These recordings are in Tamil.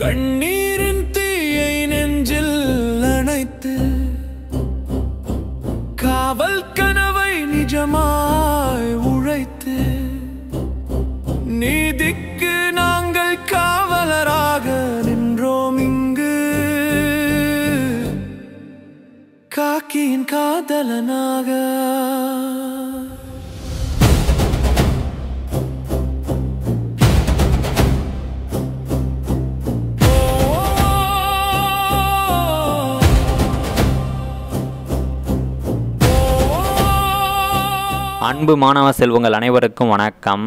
கண்ணீரின் தீயை நெஞ்சில் அணைத்து காவல் கனவை நிஜமாய் உழைத்து நீதிக்கு நாங்கள் காவலராக நின்றோம் இங்கு காக்கியின் காதலனாக. அன்பு மாணவ செல்வங்கள் அனைவருக்கும் வணக்கம்.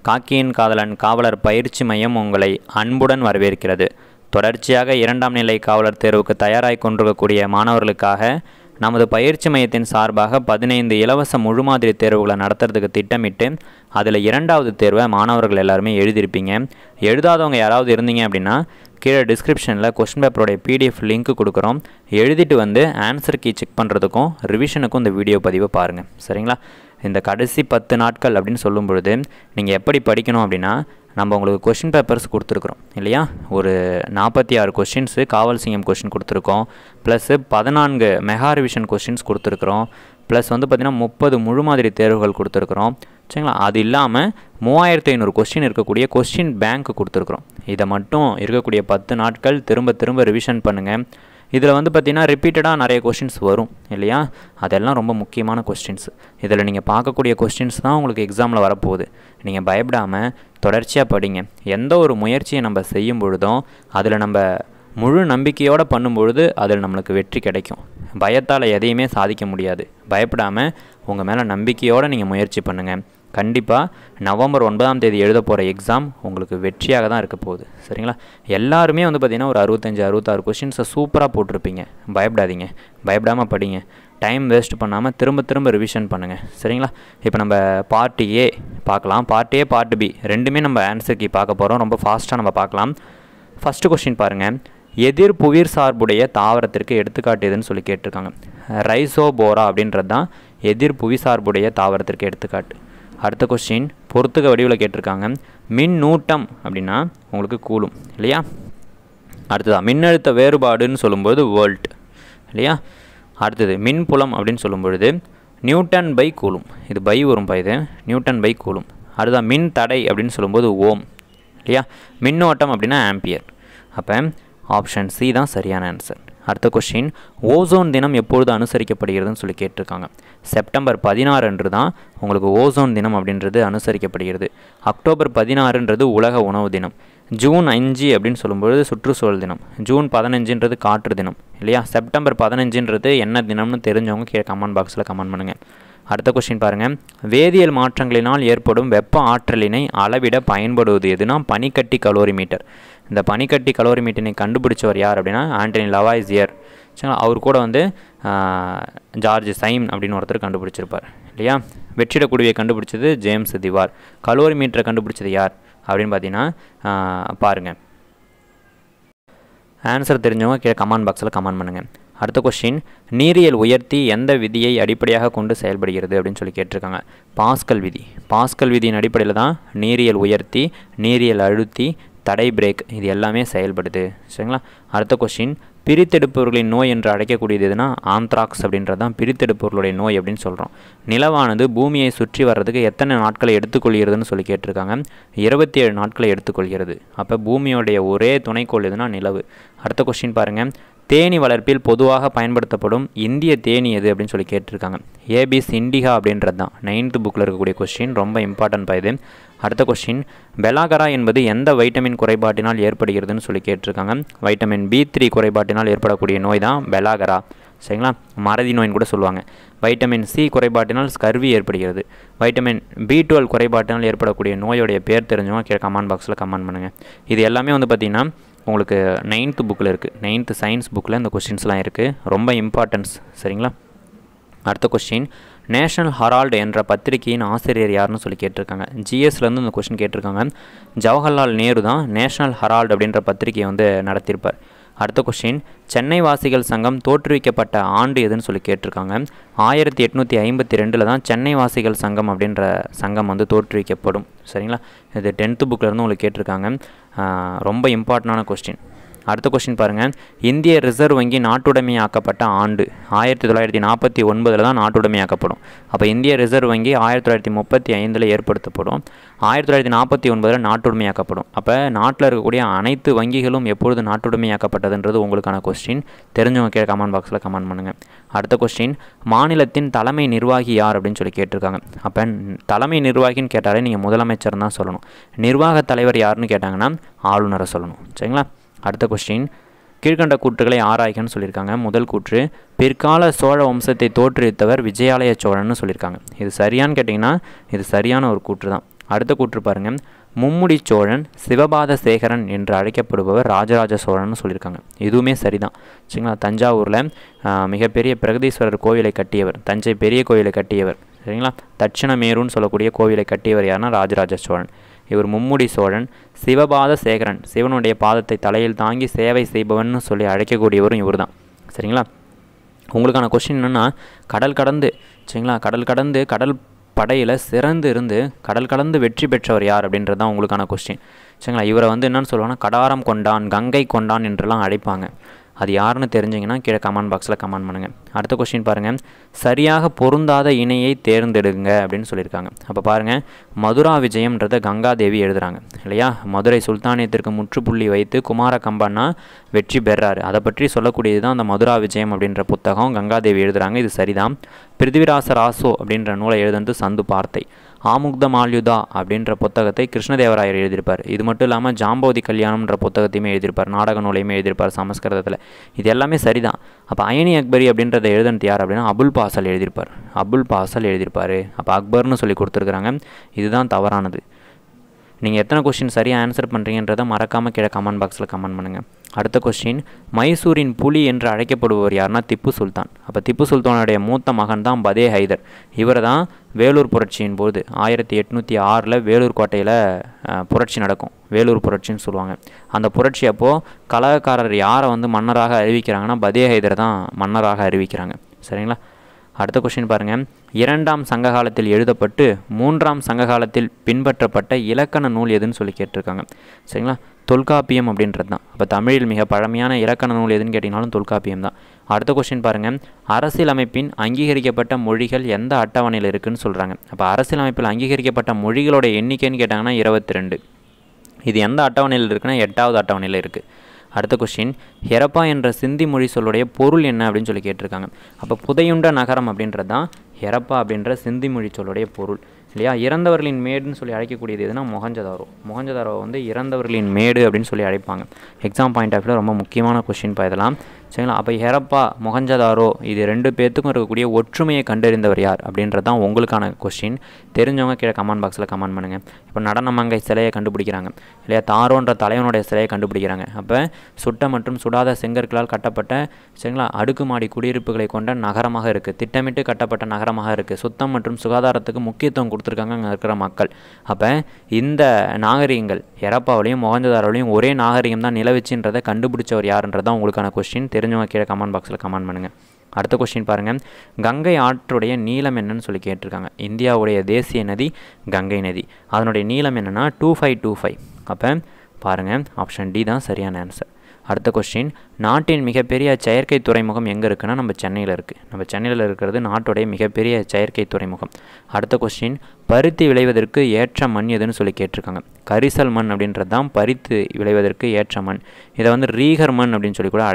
காக்கியின் காதலன் காவலர் பயிற்சி மையம் உங்களை அன்புடன் வரவேற்கிறது. தொடர்ச்சியாக 2ஆம் நிலை காவலர் தேர்வுக்கு தயாராகி கொண்டிருக்கக்கூடிய மாணவர்களுக்காக நமது பயிற்சி மையத்தின் சார்பாக 15 இலவச முழுமாதிரி தேர்வுகளை நடத்துறதுக்கு திட்டமிட்டு அதில் 2வது தேர்வை மாணவர்கள் எல்லாருமே எழுதியிருப்பீங்க. எழுதாதவங்க யாராவது இருந்தீங்க அப்படின்னா கீழே டிஸ்கிரிப்ஷனில் கொஸ்டின் பேப்பரோடைய PDF லிங்க் கொடுக்குறோம். எழுதிட்டு வந்து ஆன்சர் கீ செக் பண்ணுறதுக்கும் ரிவிஷனுக்கும் இந்த வீடியோ பதிவை பாருங்கள். சரிங்களா? இந்த கடைசி 10 நாட்கள் அப்படின்னு சொல்லும் பொழுது நீங்கள் எப்படி படிக்கணும் அப்படின்னா, நம்ம உங்களுக்கு கொஷின் பேப்பர்ஸ் கொடுத்துருக்குறோம் இல்லையா? ஒரு 46 கொஷின்ஸு காவல் சிங்கம் கொஷின் கொடுத்துருக்கோம். ப்ளஸ்ஸு 14 மெகா ரிவிஷன் கொஷின்ஸ் கொடுத்துருக்குறோம். ப்ளஸ் வந்து பார்த்திங்கன்னா 30 முழு மாதிரி தேர்வுகள் கொடுத்துருக்குறோம். சரிங்களா? அது இல்லாமல் 3500 கொஸ்டின் இருக்கக்கூடிய கொஸ்டின் பேங்க் கொடுத்துருக்குறோம். இதை மட்டும் இருக்கக்கூடிய 10 நாட்கள் திரும்ப ரிவிஷன் பண்ணுங்கள். இதில் வந்து பார்த்திங்கன்னா ரிப்பீட்டடாக நிறைய கொஸ்டின்ஸ் வரும் இல்லையா? அதெல்லாம் ரொம்ப முக்கியமான கொஸ்டின்ஸ். இதில் நீங்கள் பார்க்கக்கூடிய கொஸ்டின்ஸ் தான் உங்களுக்கு எக்ஸாமில் வரப்போகுது. நீங்கள் பயப்படாமல் தொடர்ச்சியாக படிங்க. எந்த ஒரு முயற்சியை நம்ம செய்யும் பொழுதும் அதில் நம்ம முழு நம்பிக்கையோடு பண்ணும்பொழுது அதில் நம்மளுக்கு வெற்றி கிடைக்கும். பயத்தால் எதையுமே சாதிக்க முடியாது. பயப்படாமல் உங்கள் மேலே நம்பிக்கையோடு நீங்கள் முயற்சி பண்ணுங்கள். கண்டிப்பாக நவம்பர் 9ஆம் தேதி எழுத போகிற எக்ஸாம் உங்களுக்கு வெற்றியாக தான் இருக்க போகுது. சரிங்களா? எல்லாருமே வந்து பார்த்திங்கன்னா ஒரு 65-66 கொஷின்ஸை சூப்பராக போட்டிருப்பீங்க. பயப்படாதீங்க, பயப்படாமல் படிங்க. டைம் வேஸ்ட் பண்ணாமல் திரும்ப ரிவிஷன் பண்ணுங்கள். சரிங்களா? இப்போ நம்ம பார்ட் A பார்க்கலாம். பார்ட் A பார்ட் B ரெண்டுமே நம்ம ஆன்சர் கீ பார்க்க போகிறோம். ரொம்ப ஃபாஸ்ட்டாக நம்ம பார்க்கலாம். ஃபஸ்ட்டு கொஸ்டின் பாருங்கள். எதிர் புவிர் சார்புடைய தாவரத்திற்கு எடுத்துக்காட்டு எதுன்னு சொல்லி கேட்டிருக்காங்க. ரைசோபோரா அப்படின்றது தான் எதிர் புவி சார்புடைய தாவரத்திற்கு எடுத்துக்காட்டு. அடுத்த கொஸ்டின் பொறுத்துக்க வடிவில் கேட்டிருக்காங்க. மின்னூட்டம் அப்படின்னா உங்களுக்கு கூலும் இல்லையா? அடுத்ததான் மின்னழுத்த வேறுபாடுன்னு சொல்லும்போது வோல்ட் இல்லையா? அடுத்தது மின்புலம் அப்படின்னு சொல்லும் பொழுது நியூட்டன் பை கூலும். இது பை வரும் இது நியூட்டன் பை கூலும். அடுத்ததான் மின் தடை அப்படின்னு சொல்லும்போது ஓம் இல்லையா? மின்னோட்டம் அப்படின்னா ஆம்பியர். அப்போ ஆப்ஷன் C தான் சரியான ஆன்சர். அடுத்த கொஸ்டின் ஓசோன் தினம் எப்பொழுது அனுசரிக்கப்படுகிறதுன்னு சொல்லி கேட்டிருக்காங்க. செப்டம்பர் 16 அன்று தான் உங்களுக்கு ஓசோன் தினம் அப்படின்றது அனுசரிக்கப்படுகிறது. அக்டோபர் 16ன்றது உலக உணவு தினம். ஜூன் 5 அப்படின்னு சொல்லும்போது சுற்றுச்சூழல் தினம். ஜூன் 15ன்றது காற்று தினம் இல்லையா? செப்டம்பர் 15ன்றது என்ன தினம்னு தெரிஞ்சவங்க கீழே கமெண்ட் பாக்ஸில் கமெண்ட் பண்ணுங்கள். அடுத்த கொஸ்டின் பாருங்கள். வேதியியல் மாற்றங்களினால் ஏற்படும் வெப்ப ஆற்றலினை அளவிட பயன்படுவது எதுனா பனிக்கட்டி கலோரிமீட்டர். இந்த பனிக்கட்டி கலோரிமீட்டரை கண்டுபிடிச்சவர் யார் அப்படின்னா ஆண்டனி லவாய்சியர். சரிங்களா? அவர் கூட வந்து ஜார்ஜ் சைம் அப்படின்னு ஒருத்தர் கண்டுபிடிச்சிருப்பார் இல்லையா? வெற்றிடக்குடியை கண்டுபிடிச்சது ஜேம்ஸ் திவார். கலோரிமீட்டரை கண்டுபிடிச்சது யார் அப்படின்னு பார்த்தீங்கன்னா பாருங்கள். ஆன்சர் தெரிஞ்சவங்க கீழே கமெண்ட் பாக்ஸில் கமெண்ட் பண்ணுங்கள். அடுத்த கொஸ்டின் நீரியல் உயர்த்தி எந்த விதியை அடிப்படையாக கொண்டு செயல்படுகிறது அப்படின்னு சொல்லி கேட்டிருக்காங்க. பாஸ்கல் விதி. பாஸ்கல் விதியின் அடிப்படையில் தான் நீரியல் உயர்த்தி, நீரியல் அழுத்தி, தடை பிரேக் இது எல்லாமே செயல்படுது. சரிங்களா? அடுத்த கொஸ்டின் பிரித்தெடுப்பவர்களின் நோய் என்று அழைக்கக்கூடியது எதுனா ஆந்த்ராக்ஸ் அப்படின்றது தான் பிரித்தெடுப்பவர்களுடைய நோய் அப்படின்னு சொல்கிறோம். நிலவானது பூமியை சுற்றி வர்றதுக்கு எத்தனை நாட்களை எடுத்துக்கொள்கிறதுன்னு சொல்லி கேட்டிருக்காங்க. 27 நாட்களை எடுத்துக்கொள்கிறது. அப்போ பூமியோடைய ஒரே துணைக்கோள் எதுனா நிலவு. அடுத்த கொஸ்டின் பாருங்கள். தேனி வளர்ப்பில் பொதுவாக பயன்படுத்தப்படும் இந்திய தேனி எது அப்படின்னு சொல்லி கேட்டிருக்காங்க. ஏபிஸ் இண்டிகா அப்படின்றது தான் 9th புக்கில் இருக்கக்கூடிய கொஸ்டின். ரொம்ப இம்பார்ட்டன்ட் இது. அடுத்த கொஸ்டின் பெலாகரா என்பது எந்த வைட்டமின் குறைபாட்டினால் ஏற்படுகிறதுன்னு சொல்லி கேட்டிருக்காங்க. வைட்டமின் B3 குறைபாட்டினால் ஏற்படக்கூடிய நோய் தான் பெலாகரா. சரிங்களா? மறதி நோயின்னு கூட சொல்லுவாங்க. வைட்டமின் C குறைபாட்டினால் ஸ்கர்வி ஏற்படுகிறது. வைட்டமின் B12 குறைபாட்டினால் ஏற்படக்கூடிய நோயோடைய பேர் தெரிஞ்சவங்க கீழே கமெண்ட் பாக்ஸில் கமெண்ட் பண்ணுங்கள். இது எல்லாமே வந்து பார்த்திங்கன்னா உங்களுக்கு 9th புக்கில் இருக்குது. 9th சயின்ஸ் புக்கில் இந்த கொஸ்டின்ஸ்லாம் இருக்குது. ரொம்ப இம்பார்ட்டன்ஸ். சரிங்களா? அடுத்த கொஸ்டின் நேஷனல் ஹெரால்டு என்ற பத்திரிகையின் ஆசிரியர் யாருன்னு சொல்லி கேட்டிருக்காங்க. ஜிஎஸ்லேருந்து இந்த கொஸ்டின் கேட்டிருக்காங்க. ஜவஹர்லால் நேரு தான் நேஷனல் ஹெரால்டு அப்படின்ற பத்திரிகையை வந்து நடத்தியிருப்பார். அடுத்த क्वेश्चन சென்னை வாசிகள் சங்கம் தோற்றுவிக்கப்பட்ட ஆண்டு எதுன்னு சொல்லி கேட்டிருக்காங்க 1852ல தான் சென்னை வாசிகள் சங்கம் அப்படிங்கற சங்கம் வந்து தோற்றுவிக்கப்படும் சரிங்களா இது 10th bookல இருந்து உங்களுக்கு கேட்டிருக்காங்க ரொம்ப இம்பார்ட்டன்ட்டான क्वेश्चन அடுத்த கொஸ்டின் பாருங்கள், இந்திய ரிசர்வ் வங்கி நாட்டுடைமையாக்கப்பட்ட ஆண்டு 1949 தான் நாட்டுடைமையாக்கப்படும். அப்போ இந்திய ரிசர்வ் வங்கி 1935 ஏற்படுத்தப்படும், 1949 நாட்டுடைமையாக்கப்படும். அப்போ நாட்டில் இருக்கக்கூடிய அனைத்து வங்கிகளும் எப்பொழுது நாட்டுடைமையாக்கப்பட்டதுன்றது உங்களுக்கான கொஸ்டின். தெரிஞ்சவங்க கீழே கமெண்ட் பாக்ஸில் கமெண்ட் பண்ணுங்கள். அடுத்த கொஸ்டின், மாநிலத்தின் தலைமை நிர்வாகி யார் அப்படின்னு சொல்லி கேட்டிருக்காங்க. அப்போ தலைமை நிர்வாகின்னு கேட்டாலே நீங்கள் முதலமைச்சர் தான் சொல்லணும். நிர்வாக தலைவர் யாருன்னு கேட்டாங்கன்னா ஆளுநரை சொல்லணும். சரிங்களா? அடுத்த கொஸ்டின், கீழ்கண்ட கூற்றுகளை ஆராய்கன்னு சொல்லியிருக்காங்க. முதல் கூற்று, பிற்கால சோழ வம்சத்தை தோற்றுவித்தவர் விஜயாலய சோழன்னு சொல்லியிருக்காங்க. இது சரியான்னு கேட்டிங்கன்னா இது சரியான ஒரு கூற்று தான். அடுத்த கூற்று பாருங்கள், மும்முடி சோழன் சிவபாத சேகரன் என்று அழைக்கப்படுபவர் ராஜராஜ சோழன்னு சொல்லியிருக்காங்க. இதுவுமே சரிதான். சரிங்களா? தஞ்சாவூரில் மிகப்பெரிய பிரகதீஸ்வரர் கோவிலை கட்டியவர், தஞ்சை பெரிய கோவிலை கட்டியவர். சரிங்களா? தட்சிணமேருன்னு சொல்லக்கூடிய கோவிலை கட்டியவர் யாருன்னா ராஜராஜ சோழன். இவர் மும்முடி சோழன். சிவபாத சேகரன், சிவனுடைய பாதத்தை தலையில் தாங்கி சேவை செய்பவன் சொல்லி அழைக்கக்கூடியவரும் இவர் தான். சரிங்களா? உங்களுக்கான கொஸ்டின் என்னென்னா, கடல் கடந்து, சரிங்களா, கடல் படையில் சிறந்து இருந்து கடல் கடந்து வெற்றி பெற்றவர் யார் அப்படின்றது தான் உங்களுக்கான கொஸ்டின். சரிங்களா? இவரை என்னென்னு சொல்லுவாங்கன்னா கடாரம் கொண்டான், கங்கை கொண்டான் என்றெல்லாம் அழைப்பாங்க. அது யாருன்னு தெரிஞ்சிங்கன்னா கீழே கமெண்ட் பாக்ஸில் கமெண்ட் பண்ணுங்கள். அடுத்த கொஸ்டின் பாருங்கள், சரியாக பொருந்தாத இணையை தேர்ந்தெடுங்க அப்படின்னு சொல்லியிருக்காங்க. அப்போ பாருங்கள், மதுரா விஜயம்ன்றதை கங்காதேவி எழுதுகிறாங்க இல்லையா? மதுரை சுல்தானியத்திற்கு முற்றுப்புள்ளி வைத்து குமார கம்பன்னா வெற்றி பெறாரு, அதை பற்றி சொல்லக்கூடியது தான் அந்த மதுரா விஜயம் அப்படின்ற புத்தகம். கங்காதேவி எழுதுகிறாங்க, இது சரிதான். பிருத்திவிராச ராசோ அப்படின்ற நூலை எழுதுனது சந்து பார்த்தை. ஆமுக்த மால்யுதா அப்படின்ற புத்தகத்தை கிருஷ்ணதேவராயர் எழுதியிருப்பார். இது மட்டும் இல்லாமல் ஜாம்பவதி கல்யாணம்ன்ற புத்தகத்தையுமே எழுதியிருப்பார், நாடக நூலையுமே எழுதியிருப்பார் சமஸ்கிருதத்தில். இது எல்லாமே சரிதான். அப்போ அயனி அக்பரி அப்படின்றத எழுதுனது யார் அப்படின்னா அபுல் பாசல் எழுதியிருப்பார். அப்போ அக்பர்னு சொல்லி கொடுத்துருக்குறாங்க. இதுதான் தவறானது. நீங்கள் எத்தனை கொஸ்டின் சரியாக ஆன்சர் பண்ணுறீங்கன்றதை மறக்காமல் கீழே கமெண்ட் பாக்ஸில் கமெண்ட் பண்ணுங்கள். அடுத்த கொஸ்டின், மைசூரின் புலி என்று அழைக்கப்படுபவர் யாருன்னா திப்பு சுல்தான். அப்போ திப்பு சுல்தானுடைய மூத்த மகன் தான் பதே ஹைதர். இவர் தான் வேலூர் புரட்சியின் போது 1806 வேலூர் கோட்டையில் புரட்சி நடக்கும். வேலூர் புரட்சின்னு சொல்லுவாங்க. அந்த புரட்சி அப்போது கலகக்காரர் யாரை மன்னராக அறிவிக்கிறாங்கன்னா பதே ஹைதர் தான் மன்னராக அறிவிக்கிறாங்க. சரிங்களா? அடுத்த கொஸ்டின் பாருங்கள், 2ஆம் சங்ககாலத்தில் எழுதப்பட்டு 3ஆம் சங்ககாலத்தில் பின்பற்றப்பட்ட இலக்கண நூல் எதுன்னு சொல்லி கேட்டிருக்காங்க. சரிங்களா? தொல்காப்பியம் அப்படின்றது தான். அப்போ தமிழில் மிக பழமையான இலக்கண நூல் எதுன்னு கேட்டிங்கனாலும் தொல்காப்பியம் தான். அடுத்த கொஸ்டின் பாருங்கள், அரசியலமைப்பின் அங்கீகரிக்கப்பட்ட மொழிகள் எந்த அட்டவணையில் இருக்குதுன்னு சொல்கிறாங்க. அப்போ அரசியலமைப்பில் அங்கீகரிக்கப்பட்ட மொழிகளோட எண்ணிக்கைன்னு கேட்டாங்கன்னா 22. இது எந்த அட்டவணையில் இருக்குன்னா 8வது அட்டவணையில் இருக்குது. அடுத்த கொஸ்டின், ஹெரப்பா என்ற சிந்தி மொழி சொல்லுடைய பொருள் என்ன அப்படின்னு சொல்லி கேட்டிருக்காங்க. அப்போ புதையுண்ட நகரம் அப்படின்றது தான் ஹெரப்பா அப்படின்ற சிந்தி மொழி சொல்லுடைய பொருள் இல்லையா? இறந்தவர்களின் மேடுன்னு சொல்லி அழைக்கக்கூடியது எதுனா மொஹஞ்சதாரோ இறந்தவர்களின் மேடு அப்படின்னு சொல்லி அழைப்பாங்க. எக்ஸாம் பாயிண்ட் ஆஃப் வியூ ரொம்ப முக்கியமான கொஸ்டின் இதெல்லாம். சரிங்களா? அப்போ ஹெரப்பா மொஹஞ்சதாரோ இது 2 பேர்த்துக்கும் இருக்கக்கூடிய ஒற்றுமையை கண்டறிந்தவர் யார் அப்படின்றது தான் உங்களுக்கான கொஸ்டின். தெரிஞ்சவங்க கீழே கமெண்ட் பாக்ஸில் கமெண்ட் பண்ணுங்கள். இப்போ நடனமங்கை சிலையை கண்டுபிடிக்கிறாங்க இல்லையா? தாரோன்ற தலைவனுடைய சிலையை கண்டுபிடிக்கிறாங்க. அப்போ சுட்ட மற்றும் சுடாத செங்கற்களால் கட்டப்பட்ட, சரிங்களா, அடுக்குமாடி குடியிருப்புகளை கொண்ட நகரமாக இருக்குது. திட்டமிட்டு கட்டப்பட்ட நகரமாக இருக்குது. சுத்தம் மற்றும் சுகாதாரத்துக்கு முக்கியத்துவம் கொடுத்துருக்காங்க அங்கே இருக்கிற மக்கள். அப்போ இந்த நாகரிகங்கள் ஹெரப்பாவிலையும் மொஹஞ்சதாரோலையும் ஒரே நாகரிகம் தான் நிலவிச்சுன்றதை கண்டுபிடிச்சவர் யாருன்றது தான் உங்களுக்கான கொஸ்டின். தெரிஞ்சவங்க கீழே கமெண்ட் பாக்ஸில் கமெண்ட் பண்ணுங்கள். அடுத்த கொஸ்டின் பாருங்கள், கங்கை ஆற்றுடைய நீளம் என்னன்னு சொல்லி கேட்டிருக்காங்க. இந்தியாவுடைய தேசிய நதி கங்கை நதி. அதனுடைய நீளம் என்னென்னா 2525. அப்போ பாருங்கள், ஆப்ஷன் டி தான் சரியான ஆன்சர். அடுத்த கொஸ்டின், நாட்டின் மிகப்பெரிய செயற்கை துறைமுகம் எங்கே இருக்குன்னா நம்ம சென்னையில் இருக்குது. நம்ம சென்னையில் இருக்கிறது நாட்டுடைய மிகப்பெரிய செயற்கை துறைமுகம். அடுத்த கொஸ்டின், பருத்தி விளைவதற்கு ஏற்ற மண் எதுன்னு சொல்லி கேட்டிருக்காங்க. கரிசல் மண் அப்படின்றது தான் பருத்தி விளைவதற்கு ஏற்ற மண். இதை ரீகர் மண் அப்படின்னு சொல்லி கூட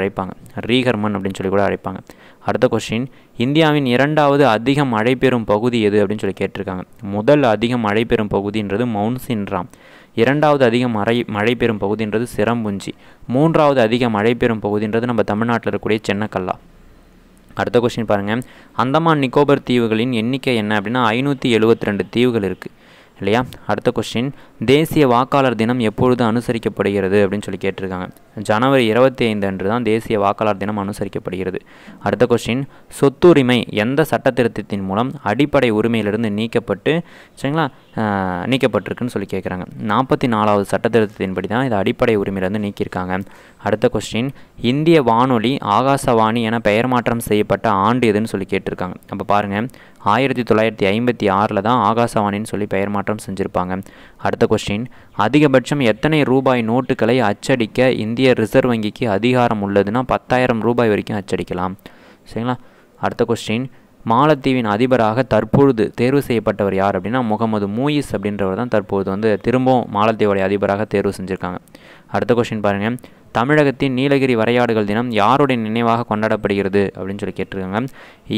அழைப்பாங்க. அடுத்த கொஸ்டின், இந்தியாவின் 2வது அதிக மழை பெறும் பகுதி எது அப்படின்னு சொல்லி கேட்டிருக்காங்க. முதல் அதிக மழை பெறும் பகுதின்றது மவுன்சின்ராம். 2வது அதிக மழை பெறும் பகுதின்றது சிரம்புஞ்சி. 3வது அதிக மழை பெறும் பகுதின்றது நம்ம தமிழ்நாட்டில் இருக்கக்கூடிய சென்னக்கல்லா. அடுத்த கொஸ்டின் பாருங்கள், அந்தமான் நிக்கோபர் தீவுகளின் எண்ணிக்கை என்ன அப்படின்னா 572 தீவுகள் இருக்குது இல்லையா? அடுத்த கொஸ்டின், தேசிய வாக்காளர் தினம் எப்பொழுது அனுசரிக்கப்படுகிறது அப்படின்னு சொல்லி கேட்டிருக்காங்க. ஜனவரி 25 அன்று தான் தேசிய வாக்காளர் தினம் அனுசரிக்கப்படுகிறது. அடுத்த கொஸ்டின், சொத்துரிமை எந்த சட்ட திருத்தத்தின் மூலம் அடிப்படை உரிமையிலிருந்து நீக்கப்பட்டு, சரிங்களா, நீக்கப்பட்டிருக்குன்னு சொல்லி கேட்குறாங்க. 44வது சட்ட திருத்தத்தின்படி தான் இதை அடிப்படை உரிமையிலிருந்து நீக்கியிருக்காங்க. அடுத்த கொஸ்டின், இந்திய வானொலி ஆகாசவாணி என பெயர் மாற்றம் செய்யப்பட்ட ஆண்டு எதுன்னு சொல்லி கேட்டிருக்காங்க. அப்போ பாருங்கள், 1956 தான் ஆகாசவாணின்னு சொல்லி பெயர் மாற்றம் செஞ்சுருப்பாங்க. அடுத்த கொஸ்டின், அதிகபட்சம் எத்தனை ரூபாய் நோட்டுகளை அச்சடிக்க இந்திய இந்திய ரிசர்வ் வங்கிக்கு அதிகாரம் உள்ளதுன்னா 10,000 ரூபாய் வரைக்கும் அச்சடிக்கலாம். சரிங்களா? அடுத்த கொஸ்டின், மாலத்தீவின் அதிபராக தற்பொழுது தேர்வு செய்யப்பட்டவர் யார் அப்படின்னா முகமது மூயிஸ் அப்படின்றவர் தான் தற்போது வந்து திரும்பவும் மாலத்தீவுடைய அதிபராக தேர்வு செஞ்சுருக்காங்க. அடுத்த கொஸ்டின் பாருங்கள், தமிழகத்தின் நீலகிரி வரையாடுகள் தினம் யாருடைய நினைவாக கொண்டாடப்படுகிறது அப்படின்னு சொல்லி கேட்டிருக்காங்க.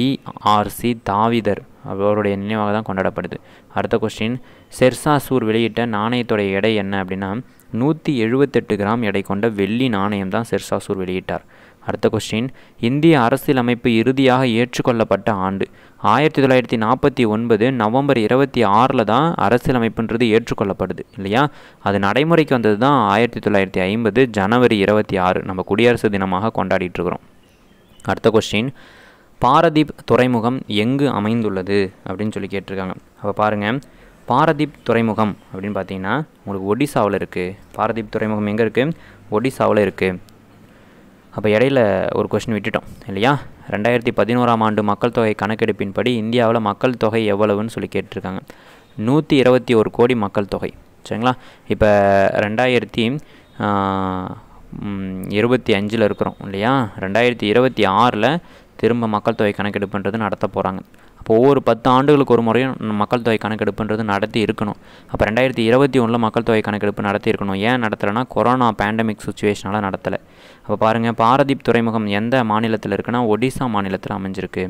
ERC தாவிதர் அவருடைய நினைவாக தான் கொண்டாடப்படுது. அடுத்த கொஸ்டின், ஷெர்ஷாசூர் வெளியிட்ட நாணயத்துடைய எடை என்ன அப்படின்னா 178 கிராம் எடை கொண்ட வெள்ளி நாணயம் தான் ஷெர்ஷாசூர் வெளியிட்டார். அடுத்த கொஸ்டின், இந்திய அரசியலமைப்பு இறுதியாக ஏற்றுக்கொள்ளப்பட்ட ஆண்டு 1949 நவம்பர் 26 தான் அரசியலமைப்புன்றது ஏற்றுக்கொள்ளப்படுது இல்லையா? அது நடைமுறைக்கு வந்தது தான் 1950 ஜனவரி 26 நம்ம குடியரசு தினமாக கொண்டாடிட்டு இருக்கிறோம். அடுத்த கொஸ்டின், பாரதீப் துறைமுகம் எங்கு அமைந்துள்ளது அப்படின்னு சொல்லி கேட்டிருக்காங்க. அப்போ பாருங்கள், பாரதீப் துறைமுகம் அப்படின்னு பார்த்தீங்கன்னா உங்களுக்கு ஒடிசாவில் இருக்குது. பாரதீப் துறைமுகம் எங்கே இருக்குது? ஒடிசாவில் இருக்குது. அப்போ இடையில ஒரு கொஸ்டின் விட்டுட்டோம் இல்லையா? 2011ஆம் ஆண்டு மக்கள் தொகை கணக்கெடுப்பின்படி இந்தியாவில் மக்கள் தொகை எவ்வளவுன்னு சொல்லி கேட்டிருக்காங்க. 121 கோடி மக்கள் தொகை. சரிங்களா? இப்போ 2025 இருக்கிறோம் இல்லையா? 2026 திரும்ப மக்கள் தொகை கணக்கெடுப்புன்றது நடத்த போகிறாங்க. அப்போ ஒவ்வொரு 10 ஆண்டுகளுக்கு ஒரு முறையும் மக்கள் தொகை கணக்கெடுப்புன்றது நடத்தி இருக்கணும். அப்போ 2021 மக்கள் தொகை கணக்கெடுப்பு நடத்தி இருக்கணும். ஏன் நடத்தலைன்னா கொரோனா பேண்டமிக் சுச்சுவேஷனால் நடத்தலை. அப்போ பாருங்கள், பாரதீப் துறைமுகம் எந்த மாநிலத்தில் இருக்குன்னா ஒடிசா மாநிலத்தில் அமைஞ்சிருக்கு.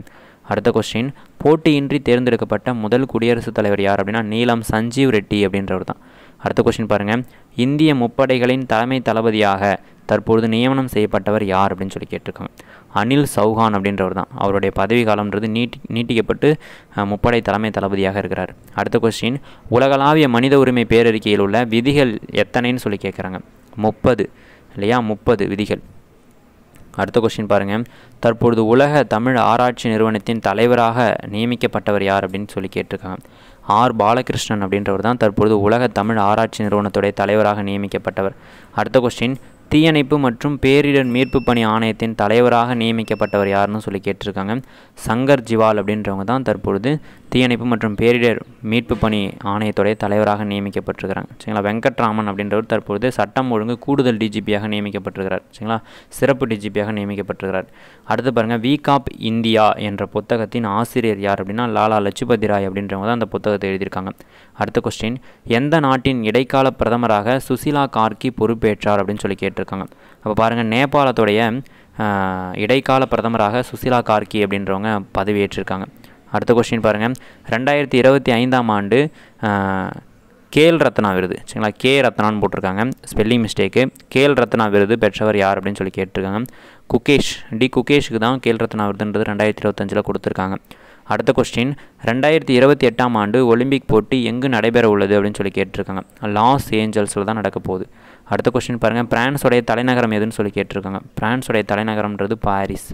அடுத்த கொஸ்டின், போட்டியின்றி தேர்ந்தெடுக்கப்பட்ட முதல் குடியரசுத் தலைவர் யார் அப்படின்னா நீலம் சஞ்சீவ் ரெட்டி அப்படின்றவர் தான். அடுத்த கொஸ்டின் பாருங்கள், இந்திய முப்படைகளின் தலைமை தளபதியாக தற்பொழுது நியமனம் செய்யப்பட்டவர் யார் அப்படின்னு சொல்லி கேட்டிருக்காங்க. அனில் சௌஹான் அப்படின்றவர் தான். அவருடைய பதவி காலம்ன்றது நீட்டிக்கப்பட்டு முப்படை தலைமை தளபதியாக இருக்கிறார். அடுத்த கொஸ்டின், உலகளாவிய மனித உரிமை பேரறிக்கையில் உள்ள விதிகள் எத்தனைன்னு சொல்லி கேட்குறாங்க. 30 இல்லையா? 30 விதிகள். அடுத்த கொஸ்டின் பாருங்கள், தற்பொழுது உலக தமிழ் ஆராய்ச்சி நிறுவனத்தின் தலைவராக நியமிக்கப்பட்டவர் யார் அப்படின்னு சொல்லி கேட்டிருக்காங்க. ஆர் பாலகிருஷ்ணன் அப்படின்றவர் தான் தற்பொழுது உலக தமிழ் ஆராய்ச்சி நிறுவனத்துடைய தலைவராக நியமிக்கப்பட்டவர். அடுத்த கொஸ்டின், தீயணைப்பு மற்றும் பேரிடர் மீட்பு பணி ஆணையத்தின் தலைவராக நியமிக்கப்பட்டவர் யாருன்னு சொல்லி கேட்டிருக்காங்க. சங்கர் ஜிவால் அப்படின்றவங்க தான் தற்பொழுது தீயணைப்பு மற்றும் பேரிடர் மீட்பு பணி ஆணையத்துடைய தலைவராக நியமிக்கப்பட்டிருக்கிறாங்க. சரிங்களா? வெங்கட்ராமன் அப்படின்றவர் தற்பொழுது சட்டம் ஒழுங்கு கூடுதல் டிஜிபியாக நியமிக்கப்பட்டிருக்கிறார். சரிங்களா? சிறப்பு டிஜிபியாக நியமிக்கப்பட்டிருக்கிறார். அடுத்து பாருங்கள், வீகாப் இந்தியா என்ற புத்தகத்தின் ஆசிரியர் யார் அப்படின்னா லாலா லஜ்பதி ராய் அப்படின்றவங்க தான் அந்த புத்தகத்தை எழுதியிருக்காங்க. அடுத்த கொஸ்டின், எந்த நாட்டின் இடைக்கால பிரதமராக சுசிலா கார்கி பொறுப்பேற்றார் அப்படின்னு சொல்லி கேட்டிருக்காங்க. அப்போ பாருங்கள், நேபாளத்துடைய இடைக்கால பிரதமராக சுசிலா கார்கி அப்படின்றவங்க பதவியேற்றிருக்காங்க. அடுத்த கொஸ்டின் பாருங்கள், 2025ஆம் ஆண்டு கேல் ரத்னா விருது. சரிங்களா? கே ரத்னான்னு போட்டிருக்காங்க, ஸ்பெல்லிங் மிஸ்டேக்கு. கேல் ரத்னா விருது பெற்றவர் யார் அப்படின்னு சொல்லி கேட்டிருக்காங்க. குகேஷுக்கு தான் கேல் ரத்னா விருதுன்றது 2025 கொடுத்துருக்காங்க. அடுத்த கொஸ்டின், 2028ஆம் ஆண்டு ஒலிம்பிக் போட்டி எங்கு நடைபெற உள்ளது அப்படின்னு சொல்லி கேட்டிருக்காங்க. லாஸ் ஏஞ்சல்ஸில் தான் நடக்க போகுது. அடுத்த கொஸ்டின் பாருங்கள், பிரான்ஸோடைய தலைநகரம் எதுன்னு சொல்லி கேட்டிருக்காங்க. பிரான்ஸோடைய தலைநகரம்ன்றது பாரிஸ்.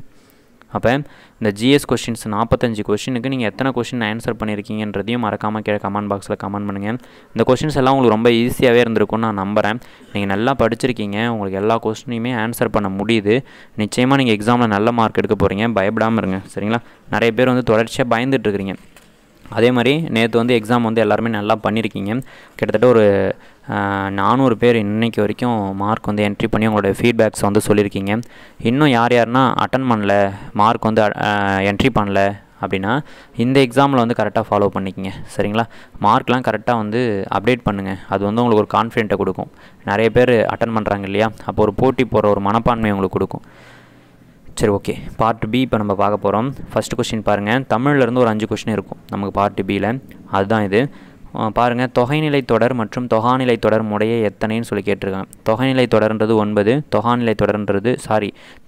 அப்போ இந்த ஜிஎஸ் கொஸ்டின்ஸ் 45 கொஸ்டினுக்கு நீங்கள் எத்தனை கொஸ்டின் ஆன்சர் பண்ணியிருக்கீங்கன்றதையும் மறக்காமல் கீழே கமெண்ட் பாக்ஸில் கமெண்ட் பண்ணுங்கள். இந்த கொஸ்டின்ஸ் எல்லாம் உங்களுக்கு ரொம்ப ஈஸியாகவே இருந்திருக்கும்னு நான் நம்புகிறேன். நீங்கள் நல்லா படிச்சிருக்கீங்க, உங்களுக்கு எல்லா கொஸ்டினையுமே ஆன்சர் பண்ண முடியுது. நிச்சயமாக நீங்கள் எக்ஸாமில் நல்ல மார்க் எடுக்க போகிறீங்க, பயப்படாமல் இருங்க. சரிங்களா? நிறைய பேர் வந்து தொடர்ச்சியாக பயந்துட்டுருக்கிறீங்க. அதே மாதிரி நேற்று வந்து எக்ஸாம் வந்து எல்லாருமே நல்லா பண்ணியிருக்கீங்க. கிட்டத்தட்ட ஒரு 400 பேர் இன்றைக்கி வரைக்கும் மார்க் வந்து என்ட்ரி பண்ணி உங்களோட ஃபீட்பேக்ஸ் வந்து சொல்லியிருக்கீங்க. இன்னும் யார் அட்டன் பண்ணல, மார்க் வந்து என்ட்ரி பண்ணல அப்படின்னா இந்த எக்ஸாமில் வந்து கரெக்டாக ஃபாலோ பண்ணிக்கிங்க. சரிங்களா? மார்க்லாம் கரெக்டாக வந்து அப்டேட் பண்ணுங்கள். அது வந்து உங்களுக்கு ஒரு கான்ஃபிடென்ட்டை கொடுக்கும். நிறைய பேர் அட்டன் பண்ணுறாங்க இல்லையா? அப்போ ஒரு போட்டி போகிற ஒரு மனப்பான்மை உங்களுக்கு கொடுக்கும். சரி, ஓகே. பார்ட் பி இப்போ நம்ம பார்க்க போகிறோம். ஃபஸ்ட்டு கொஸ்டின் பாருங்கள், தமிழ்லேருந்து ஒரு 5 கொஸ்டின் இருக்கும் நமக்கு பார்ட் பியில். அதுதான் இது பாருங்கள். தொகைநிலை தொடர் மற்றும் தொகாநிலை தொடர் முறையே எத்தனைன்னு சொல்லி கேட்டிருக்காங்க. தொகைநிலை தொடர்ன்றது 9, தொகாநிலை தொடர்ன்றது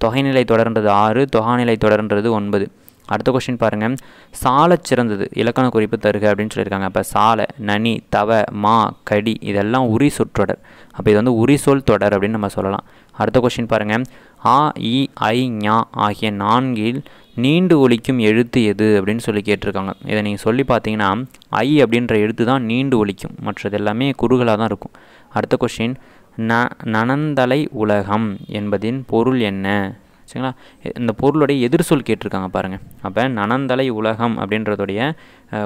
தொகைநிலை தொடர்ன்றது 6, தொகாநிலை தொடர்ன்றது 9. அடுத்த கொஸ்டின் பாருங்கள், சாலச் சிறந்தது இலக்கண குறிப்பு தருக அப்படின்னு சொல்லியிருக்காங்க. அப்போ சால, நனி, தவ, மா, கடி இதெல்லாம் உரி சொற்றொடர். அப்போ இது வந்து உரி சொல் தொடர் அப்படின்னு நம்ம சொல்லலாம். அடுத்த கொஸ்டின் பாருங்கள், ஆ, இ, ஐ, ஞா ஆகிய 4 நீண்டு ஒலிக்கும் எழுத்து எது அப்படின்னு சொல்லி கேட்டிருக்காங்க. இதை நீங்கள் சொல்லி பார்த்தீங்கன்னா ஐ அப்படின்ற எழுத்து தான் நீண்டு ஒலிக்கும், மற்றது எல்லாமே குறுகலாக தான் இருக்கும். அடுத்த கொஸ்டின், நனந்தலை உலகம் என்பதின் பொருள் என்ன? சரிங்களா? இந்த பொருளுடைய எதிர்சொல் கேட்டிருக்காங்க பாருங்கள். அப்போ நனந்தலை உலகம் அப்படின்றதுடைய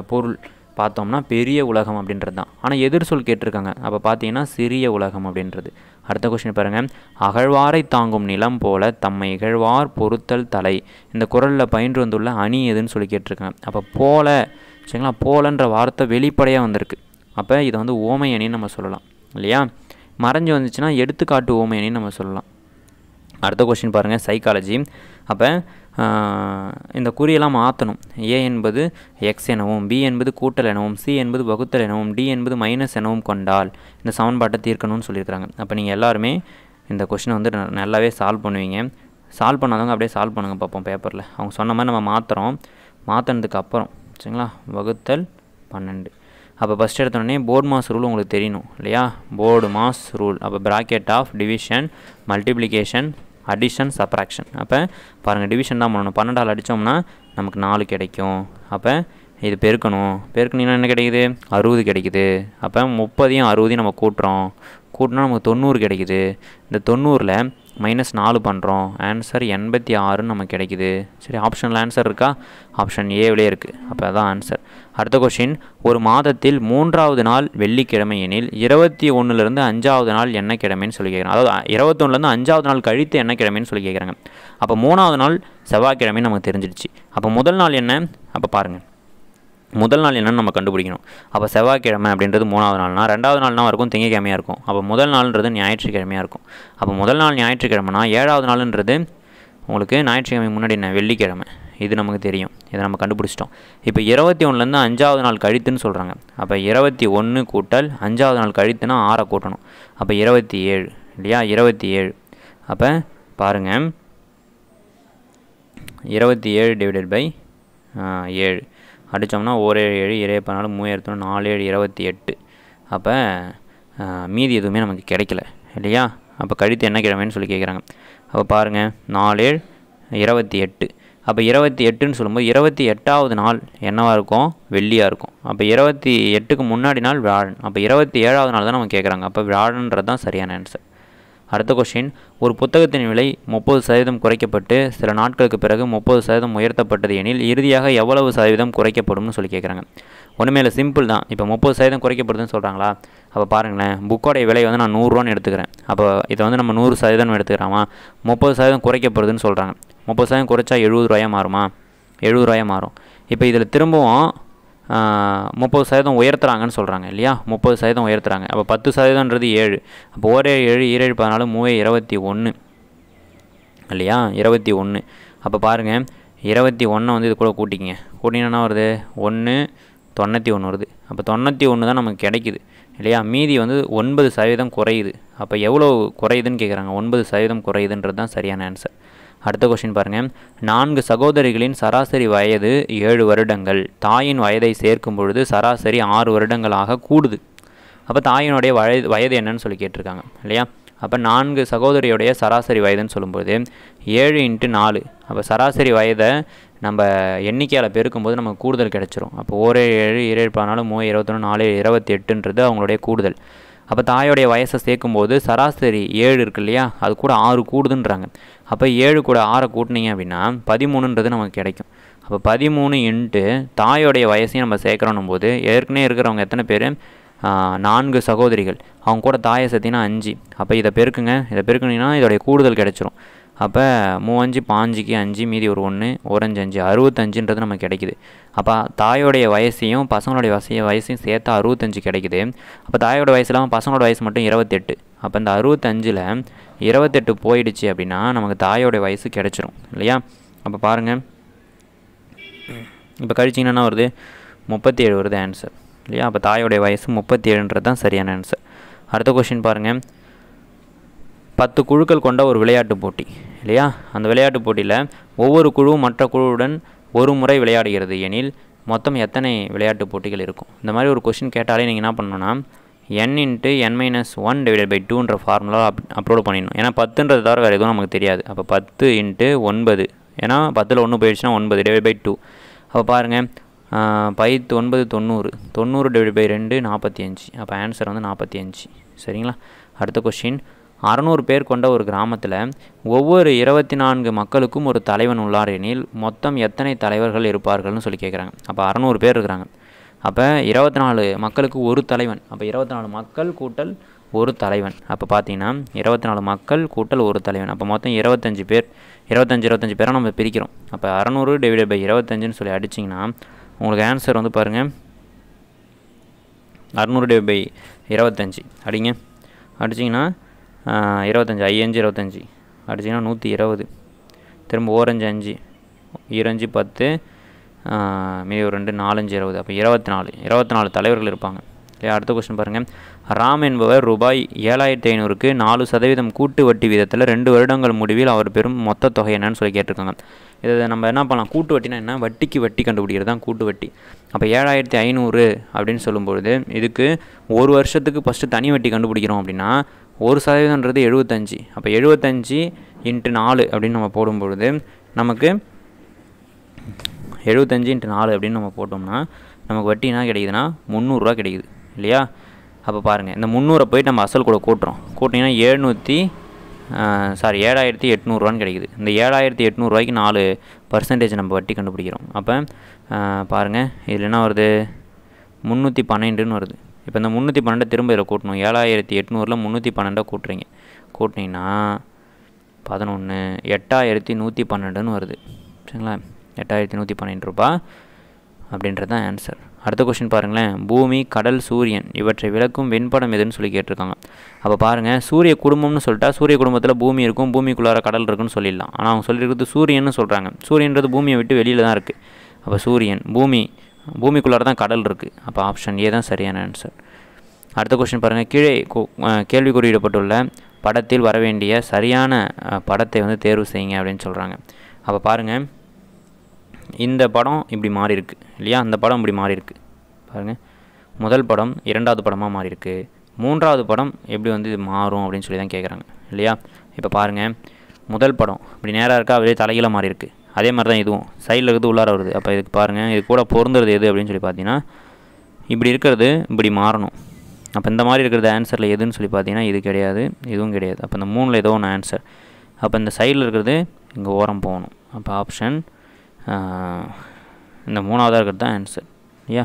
பொருள் பார்த்தோம்னா பெரிய உலகம் அப்படின்றது தான். ஆனால் எதிர்சொல் கேட்டிருக்காங்க. அப்போ பார்த்தீங்கன்னா சிறிய உலகம் அப்படின்றது. அடுத்த கொஸ்டின் பாருங்கள், அகழ்வாரை தாங்கும் நிலம் போல தம்மை இகழ்வார் பொறுத்தல் தலை. இந்த குறளில் பயின்று வந்துள்ள அணி எதுன்னு சொல்லி கேட்டிருக்காங்க. அப்போ போல சரிங்களா, போலன்ற வார்த்தை வெளிப்படையாக வந்திருக்கு. அப்போ இதை வந்து ஓமை அணின்னு நம்ம சொல்லலாம் இல்லையா. மறைஞ்சு வந்துச்சுன்னா எடுத்துக்காட்டு ஓமை அணின்னு நம்ம சொல்லலாம். அடுத்த கொஸ்டின் பாருங்கள், சைக்காலஜி. அப்போ இந்த குறியெல்லாம் மாற்றணும். ஏ என்பது எக்ஸ் எனவும், பி என்பது கூட்டல் எனவும், சி என்பது வகுத்தல் எனவும், டி என்பது மைனஸ் எனவும் கொண்டால் இந்த சமன்பாட்டை தீர்க்கணும்னு சொல்லியிருக்கிறாங்க. அப்போ நீங்கள் எல்லாருமே இந்த கொஸ்டினை வந்து நல்லாவே சால்வ் பண்ணுவீங்க. சால்வ் பண்ணாதவங்க அப்படியே சால்வ் பண்ணுங்கள் பார்ப்போம் பேப்பரில். அவங்க சொன்ன மாதிரி நம்ம மாற்றினதுக்கு அப்புறம் சரிங்களா, வகுத்தல் 12. அப்போ ஃபஸ்ட் எடுத்தோடனே போர்டு மாஸ் ரூல் உங்களுக்கு தெரியணும் இல்லையா. BODMAS rule. அப்போ bracket of division, multiplication, addition, subtraction. அப்போ பாருங்கள், டிவிஷன் தான் பண்ணணும். 12ஆல் அடித்தோம்னா நமக்கு 4 கிடைக்கும். அப்போ இது பெருக்கணும்னா என்ன கிடைக்குது, 60 கிடைக்குது. அப்போ 30யும் 60யும் நம்ம கூட்டினா நமக்கு 90 கிடைக்குது. இந்த 90ல் -4 பண்ணுறோம், ஆன்சர் 86 நமக்கு கிடைக்குது. சரி, ஆப்ஷனில் ஆன்சர் இருக்கா, ஆப்ஷன் ஏவிலே இருக்குது. அப்போ அதான் ஆன்சர். அடுத்த கொஸ்டின், ஒரு மாதத்தில் 3வது நாள் வெள்ளிக்கிழமை எனில் 21லேருந்து 5வது நாள் என்ன கிழமைன்னு சொல்லி கேட்குறாங்க. அதாவது 21லேருந்து 5வது நாள் கழித்து என்ன கிழமைன்னு சொல்லி கேட்குறாங்க. அப்போ 3வது நாள் செவ்வாய்க்கிழமை நமக்கு தெரிஞ்சிடுச்சு. அப்போ முதல் நாள் என்ன, அப்போ பாருங்கள் முதல் நாள் என்னன்னு நம்ம கண்டுபிடிக்கணும். அப்போ செவ்வாய்க்கிழமை அப்படின்றது 3வது நாள்னா 2வது நாள்னா இருக்கும் திங்கக்கிழமையாக இருக்கும். அப்போ முதல் நாள்ன்றது ஞாயிற்றுக்கிழமையாக இருக்கும். அப்போ முதல் நாள் ஞாயிற்றுக்கிழமைனா 7வது நாள்ன்றது உங்களுக்கு ஞாயிற்றுக்கிழமை முன்னாடி என்ன, வெள்ளிக்கிழமை. இது நமக்கு தெரியும், இதை நம்ம கண்டுபிடிச்சிட்டோம். இப்போ 21லேருந்து 5வது நாள் கழித்துன்னு சொல்கிறாங்க. அப்போ 21 கூட்டல் 5வது நாள் கழித்துனா 6 கூட்டணும். அப்போ 27 இல்லையா, 27. அப்போ பாருங்கள், 27 டிவைடட் பை 7 அடித்தோம்னா 1 7 7 14 3 4 7 28. அப்போ மீதி எதுவுமே நமக்கு கிடைக்கல இல்லையா. அப்போ கழித்து என்ன கிழமைன்னு சொல்லி கேட்குறாங்க. அப்போ பாருங்கள், 4 7 28. அப்போ 28ன்னு சொல்லும்போது 28வது நாள் என்னவாக இருக்கும், வெள்ளியாக இருக்கும். அப்போ 28க்கு முன்னாடி நாள் வியாழன். அப்போ 27வது நாள் தான் நம்ம கேட்குறாங்க. அப்போ வியாழன்றது தான் சரியான ஆன்சர். அடுத்த கொஸ்டின், ஒரு புத்தகத்தின் விலை 30% குறைக்கப்பட்டு சில நாட்களுக்கு பிறகு 30% உயர்த்தப்பட்டது எனில் இறுதியாக எவ்வளவு சதவீதம் குறைக்கப்படும்னு சொல்லி கேட்குறாங்க. ஒன்றுமே இல்லை, சிம்பிள் தான். இப்போ 30% குறைக்கப்படுதுன்னு சொல்கிறாங்களா. அப்போ பாருங்களேன், புக்கோடைய விலை வந்து நான் 100 எடுத்துக்கிறேன். அப்போ இதை வந்து நம்ம 100% எடுத்துக்கிறாமா. 30% குறைக்கப்படுதுன்னு சொல்கிறாங்க. 30% குறைச்சா 70 ரூபாயாக மாறுமா, 70 ரூபாயாக மாறும். இப்போ இதில் திரும்பவும் 30% உயர்த்துறாங்கன்னு சொல்கிறாங்க இல்லையா. 30% உயர்த்துறாங்க. அப்போ 10%ன்றது 7. அப்போ 1 7 7 14 3 21 இல்லையா, 21. அப்போ பாருங்கள், 21 வந்து இது கூட கூட்டிங்க. கூட்டிங்கன்னா வருது 1 91 வருது. அப்போ 91 தான் நமக்கு கிடைக்குது இல்லையா. மீதி வந்து 9% குறையுது. அப்போ எவ்வளோ குறையுதுன்னு கேட்குறாங்க. 9% குறையுதுன்றது தான் சரியான ஆன்சர். அடுத்த கொஸ்டின் பாருங்கள், 4 சகோதரிகளின் சராசரி வயது 7 வருடங்கள். தாயின் வயதை சேர்க்கும் பொழுது சராசரி 6 வருடங்களாக கூடுது. அப்போ தாயினுடைய வயது என்னன்னு சொல்லி கேட்டிருக்காங்க இல்லையா. அப்போ 4 சகோதரியுடைய சராசரி வயதுன்னு சொல்லும்போது 7 × 4. அப்போ சராசரி வயதை நம்ம எண்ணிக்கையால் பெருக்கும்போது நமக்கு கூடுதல் கிடச்சிரும். அப்போ 1 7 7 14 3 21 4 28ன்றது அவங்களுடைய கூடுதல். அப்போ தாயோடைய வயசை சேர்க்கும்போது சராசரி 7 இருக்கு இல்லையா, அது கூட 6 கூடுதுன்றாங்க. அப்போ 7 கூட 6 கூட்டினீங்க அப்படின்னா 13ன்றது நமக்கு கிடைக்கும். அப்போ 13 × தாயோடைய வயசையும் நம்ம சேர்க்குறோன்னும் போது ஏற்கனவே இருக்கிறவங்க எத்தனை பேர், 4 சகோதரிகள். அவங்க கூட தாயை சேர்த்தினா 5. அப்போ இதை பெருக்குனீங்கன்னா இதோடைய கூடுதல் கிடச்சிரும். அப்போ 3 5 5 5 மீதி ஒரு 1 1 5 65ன்றது நமக்கு கிடைக்குது. அப்போ தாயோடைய வயசையும் பசங்களுடைய வயசையும் சேர்த்தா 65 கிடைக்குது. அப்போ தாயோட வயசு இல்லாமல் பசங்களோட வயசு மட்டும் 28. அப்போ இந்த 65ல் 28 போயிடுச்சு அப்படின்னா நமக்கு தாயோடைய வயசு கிடச்சிரும் இல்லையா. அப்போ பாருங்கள், இப்போ கழிச்சிங்கன்னா வருது 37 வருது ஆன்சர் இல்லையா. அப்போ தாயோடைய வயசு 37ன்றது தான் சரியான ஆன்சர். அடுத்த கொஸ்டின் பாருங்கள், 10 குழுக்கள் கொண்ட ஒரு விளையாட்டு போட்டி இல்லையா. அந்த விளையாட்டு போட்டியில் ஒவ்வொரு குழுவும் மற்ற குழுவுடன் ஒரு முறை விளையாடுகிறது எனில் மொத்தம் எத்தனை விளையாட்டு போட்டிகள் இருக்கும். இந்த மாதிரி ஒரு கொஸ்டின் கேட்டாலே நீங்கள் என்ன பண்ணணும்னா n × n - 1/2ன்ற ஃபார்முலா அப்லோட் பண்ணிடணும். ஏன்னா 10ன்றது தவிர வேறு எதுவும் நமக்கு தெரியாது. அப்போ 10 × 9, ஏன்னா 10ல் 1 போயிடுச்சுன்னா 9 /2. அப்போ பாருங்கள், 9 90 90 / 2 45. அப்போ ஆன்சர் வந்து 45 சரிங்களா. அடுத்த கொஸ்டின், 600 பேர் கொண்ட ஒரு கிராமத்தில் ஒவ்வொரு 24 மக்களுக்கும் ஒரு தலைவன் உள்ளார் எனில் மொத்தம் எத்தனை தலைவர்கள் இருப்பார்கள்னு சொல்லி கேட்குறாங்க. அப்போ 600 பேர் இருக்கிறாங்க. அப்போ 24 மக்களுக்கு ஒரு தலைவன். அப்போ 24 மக்கள் கூட்டல் ஒரு தலைவன். அப்போ பார்த்தீங்கன்னா 24 மக்கள் கூட்டல் ஒரு தலைவன். அப்போ மொத்தம் 25 பேர். 25 பேராக நம்ம பிரிக்கிறோம். அப்போ 600 டிவைடட் பை 25ன்னு சொல்லி அடிச்சிங்கன்னா உங்களுக்கு ஆன்சர் வந்து பாருங்கள் 600 டிவைட் பை 25 அடிங்க. அடிச்சிங்கன்னா 25 25 அடிச்சிங்கன்னா 120. திரும்ப ஓரஞ்சு 5 ஈரஞ்சு 10 மீதி ஒரு 2 4 5 20. அப்போ 24 தலைவர்கள் இருப்பாங்க. அடுத்த கொஸ்டின் பாருங்கள். ராம் என்பவர் ரூபாய் 7500க்கு 4% கூட்டு வட்டி வீதத்தில் 2 வருடங்கள் முடிவில் அவர் பெறும் மொத்த தொகை என்னன்னு சொல்லி கேட்டிருக்காங்க. இதை நம்ம என்ன பண்ணலாம், கூட்டு வட்டினா என்ன, வட்டிக்கு வட்டி கண்டுபிடிக்கிறது தான் கூட்டு வட்டி. அப்போ 7500 அப்படின்னு சொல்லும்பொழுது இதுக்கு ஒரு வருஷத்துக்கு ஃபஸ்ட்டு தனி வட்டி கண்டுபிடிக்கிறோம் அப்படின்னா 1%ன்றது 75. அப்போ 75 × 4 அப்படின்னு நம்ம போடும்பொழுது நமக்கு 75 × 4 அப்படின்னு நம்ம போட்டோம்னா நமக்கு வட்டி என்ன கிடைக்குதுன்னா 300 கிடைக்குது இல்லையா. அப்போ பாருங்கள், இந்த 300 போய்ட்டு நம்ம அசல் கூட கூட்டினீங்கன்னா 7800 கிடைக்குது. இந்த 7800 4% நம்ம வட்டி கண்டுபிடிக்கிறோம். அப்போ பாருங்கள், இதில் என்ன வருது, 312ன்னு வருது. இப்போ இந்த 312 திரும்ப இதில் கூட்டணும். 7800ல் 312 கூட்டுறீங்க. கூட்டினீங்கன்னா 11 8112ன்னு வருது. சரிங்களா, 8112 ரூபாய் அப்படின்றது தான் ஆன்சர். அடுத்த கொஸ்டின் பாருங்களேன். பூமி, கடல், சூரியன் இவற்றை விளக்கும் வெண்படம் எதுன்னு சொல்லி கேட்டிருக்காங்க. அப்போ பாருங்கள், சூரிய குடும்பம்னு சொல்லிட்டா சூரிய குடும்பத்தில் பூமி இருக்கும், பூமிக்குள்ளார கடல் இருக்குன்னு சொல்லிடலாம். ஆனால் அவங்க சொல்லியிருக்கிறது சூரியன்னு சொல்கிறாங்க. சூரியன்றது பூமியை விட்டு வெளியில் தான் இருக்குது. அப்போ சூரியன், பூமிக்குள்ளார தான் கடல் இருக்குது. அப்போ ஆப்ஷன் ஏ தான் சரியான ஆன்சர். அடுத்த கொஸ்டின் பாருங்கள். கீழே கேள்வி குறியிடப்பட்டுள்ள படத்தில் வர வேண்டிய சரியான படத்தை வந்து தேர்வு செய்யுங்க அப்படின்னு சொல்கிறாங்க. அப்போ பாருங்கள், இந்த படம் இப்படி மாறி இருக்கு இல்லையா, அந்த படம் இப்படி மாறி இருக்கு பாருங்கள். முதல் படம் இரண்டாவது படமாக மாறி இருக்கு. மூன்றாவது படம் எப்படி வந்து இது மாறும் அப்படின்னு சொல்லி தான் கேட்குறாங்க இல்லையா. இப்போ பாருங்கள், முதல் படம் இப்படி நேராக இருக்கா, அப்படியே தலைகீழ மாறி இருக்கு. அதே மாதிரி தான் இதுவும் சைடில் இருக்குது உள்ளார வருது. அப்போ இதுக்கு பாருங்கள், இது கூட பொருந்துறது எது அப்படின்னு சொல்லி பார்த்தீங்கன்னா இப்படி இருக்கிறது இப்படி மாறணும். அப்போ இந்த மாதிரி இருக்கிறது ஆன்சரில் எதுன்னு சொல்லி பார்த்தீங்கன்னா இது கிடையாது, இதுவும் கிடையாது. அப்போ இந்த 3ல் ஏதோ ஒன்று ஆன்சர். அப்போ இந்த சைடில் இருக்கிறது இங்கே ஓரம் போகணும். அப்போ ஆப்ஷன் இந்த 3ஆவதாக இருக்கிறது தான் ஆன்சர் ஐயா.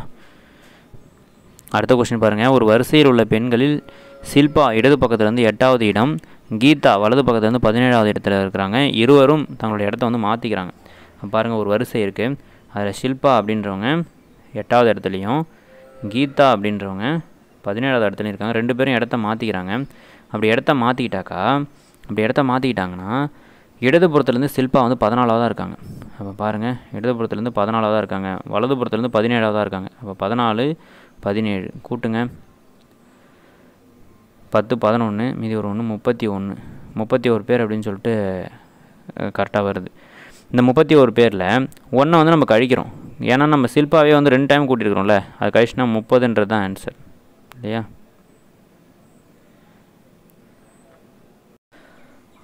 அடுத்த கொஸ்டின் பாருங்கள். ஒரு வரிசையில் உள்ள பெண்களில் ஷில்பா இடது பக்கத்துலேருந்து 8வது இடம், கீதா வலது பக்கத்துலேருந்து 17வது இடத்துல இருக்கிறாங்க. இருவரும் தங்களுடைய இடத்த வந்து மாற்றிக்கிறாங்க. பாருங்கள், ஒரு வரிசை இருக்குது. அதில் ஷில்பா அப்படின்றவங்க 8வது இடத்துலையும் கீதா அப்படின்றவங்க 17வது இடத்துலையும் இருக்காங்க. 2 பேரும் இடத்த மாற்றிக்கிறாங்க. அப்படி இடத்த மாற்றிக்கிட்டாங்கன்னா இடதுபுறத்துலேருந்து ஷில்பா வந்து 14ஆவதாக இருக்காங்க. அப்போ பாருங்கள், இடதுபுறத்துலேருந்து 14ஆவதாக இருக்காங்க, வலதுபுறத்துலேருந்து 17ஆவதாக இருக்காங்க. அப்போ 14 17 கூட்டுங்க, 10 11 மீதி ஒரு 1 31 பேர் அப்படின்னு சொல்லிட்டு கரெக்டாக வருது. இந்த 31 பேரில் 1 வந்து நம்ம கழிக்கிறோம். ஏன்னா நம்ம ஷில்பாவே வந்து 2 டைம் கூட்டியிருக்கிறோம்ல, அது கழிச்சுனா 30ன்றது தான் ஆன்சர் இல்லையா.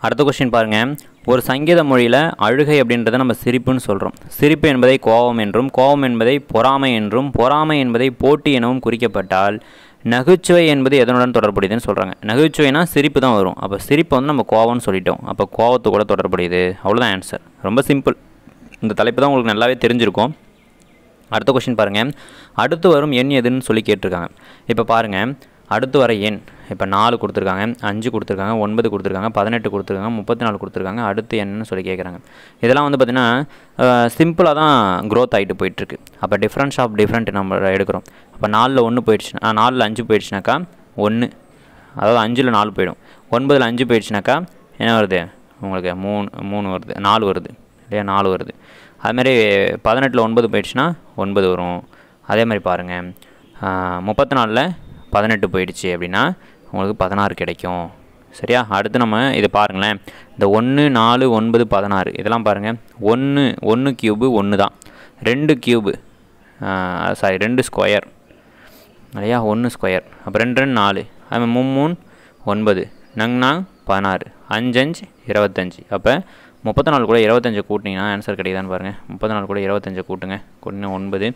அடுத்த கொஸ்டின் பாருங்கள். ஒரு சங்கீத மொழியில் அழுகை அப்படின்றத நம்ம சிரிப்புன்னு சொல்கிறோம். சிரிப்பு என்பதை கோபம் என்றும், கோபம் என்பதை பொறாமை என்றும், பொறாமை என்பதை போட்டி எனவும் குறிக்கப்பட்டால் நகைச்சுவை என்பது எதனுடன் தொடர்புடையதுன்னு சொல்கிறாங்க. நகைச்சுவைனா சிரிப்பு தான் வரும். அப்போ சிரிப்பு வந்து நம்ம கோபம்னு சொல்லிட்டோம். அப்போ கோபத்து கூட தொடர்புடையது. அவ்வளோதான் ஆன்சர். ரொம்ப சிம்பிள். இந்த தலைப்பு தான் உங்களுக்கு நல்லாவே தெரிஞ்சிருக்கும். அடுத்த கொஸ்டின் பாருங்கள். அடுத்து வரும் எண் எதுன்னு சொல்லி கேட்டிருக்காங்க. இப்போ பாருங்கள், அடுத்து வர எண் இப்போ 4 கொடுத்துருக்காங்க, 5 கொடுத்துருக்காங்க, 9 கொடுத்துருக்காங்க, 18 கொடுத்துருக்காங்க, 34 கொடுத்துருக்காங்க. அடுத்து என்னன்னு சொல்லி கேட்குறாங்க. இதெல்லாம் வந்து பார்த்திங்கன்னா சிம்பிளாக தான் க்ரோத் ஆகிட்டு போயிட்டுருக்கு. அப்போ டிஃப்ரென்ஸ் ஆஃப் டிஃப்ரெண்ட் நம்ம எடுக்கிறோம். அப்போ 4ல் 1 போயிடுச்சுன்னா, 4ல் 5 போயிடுச்சுனாக்கா 1, அதாவது 5ல் 4 போயிடும். 9ல் 5 போயிடுச்சுனாக்கா என்ன வருது உங்களுக்கு, 3 வருது, 4 வருது இல்லையா, 4 வருது. அதுமாதிரி 18ல் 9 போயிடுச்சுன்னா 9 வரும். அதே மாதிரி பாருங்கள், 34ல் 18 போயிடுச்சு அப்படின்னா உங்களுக்கு 16 கிடைக்கும். சரியா. அடுத்து நம்ம இதை பாருங்களேன். இந்த 1 4 9 16 இதெல்லாம் பாருங்கள். 1 கியூபு 1 தான், 2 கியூபு 2 ஸ்கொயர் இல்லையா, 1 ஸ்கொயர். அப்போ 2 2 4, அது 3 9, 9 16, 5 5 25. அப்போ 34 கூட 25 கூட்டிங்கன்னா ஆன்சர் கிடைக்குதான்னு பாருங்கள். 34 கூட 25 கூட்டுங்க, கூட்டினா 9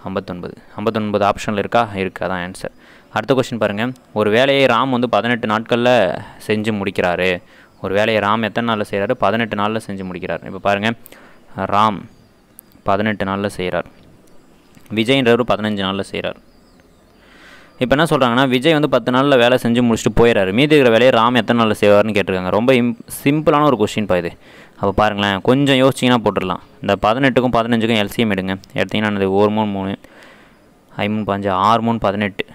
59 ஆப்ஷனில் இருக்கா, இருக்குது, அதான் ஆன்சர். அடுத்த கொஸ்டின் பாருங்கள். ஒரு வேலையை ராம் வந்து 18 நாட்களில் செஞ்சு முடிக்கிறாரு. ஒரு வேலையை ராம் எத்தனை நாளில் செய்கிறாரு, 18 நாளில் செஞ்சு முடிக்கிறார். இப்போ பாருங்கள், ராம் 18 நாளில் செய்கிறார், விஜய்ன்றவர் 15 நாளில் செய்கிறார். இப்போ என்ன சொல்கிறாங்கன்னா விஜய் வந்து 10 நாளில் வேலை செஞ்சு முடிச்சுட்டு போயிடறாரு. மீதி இருக்கிற வேலையை ராம் எத்தனை நாளில் செய்வார்னு கேட்டிருக்காங்க. ரொம்ப சிம்பிளான ஒரு கொஸ்டின் இது. அப்போ பாருங்களேன், கொஞ்சம் யோசிச்சிங்கன்னா போட்டுடலாம். இந்த 18க்கும் 15க்கும் எல்சிஎம் எடுங்க. எடுத்திங்கன்னா அது 1 3 3 5 3 5 6 3 18.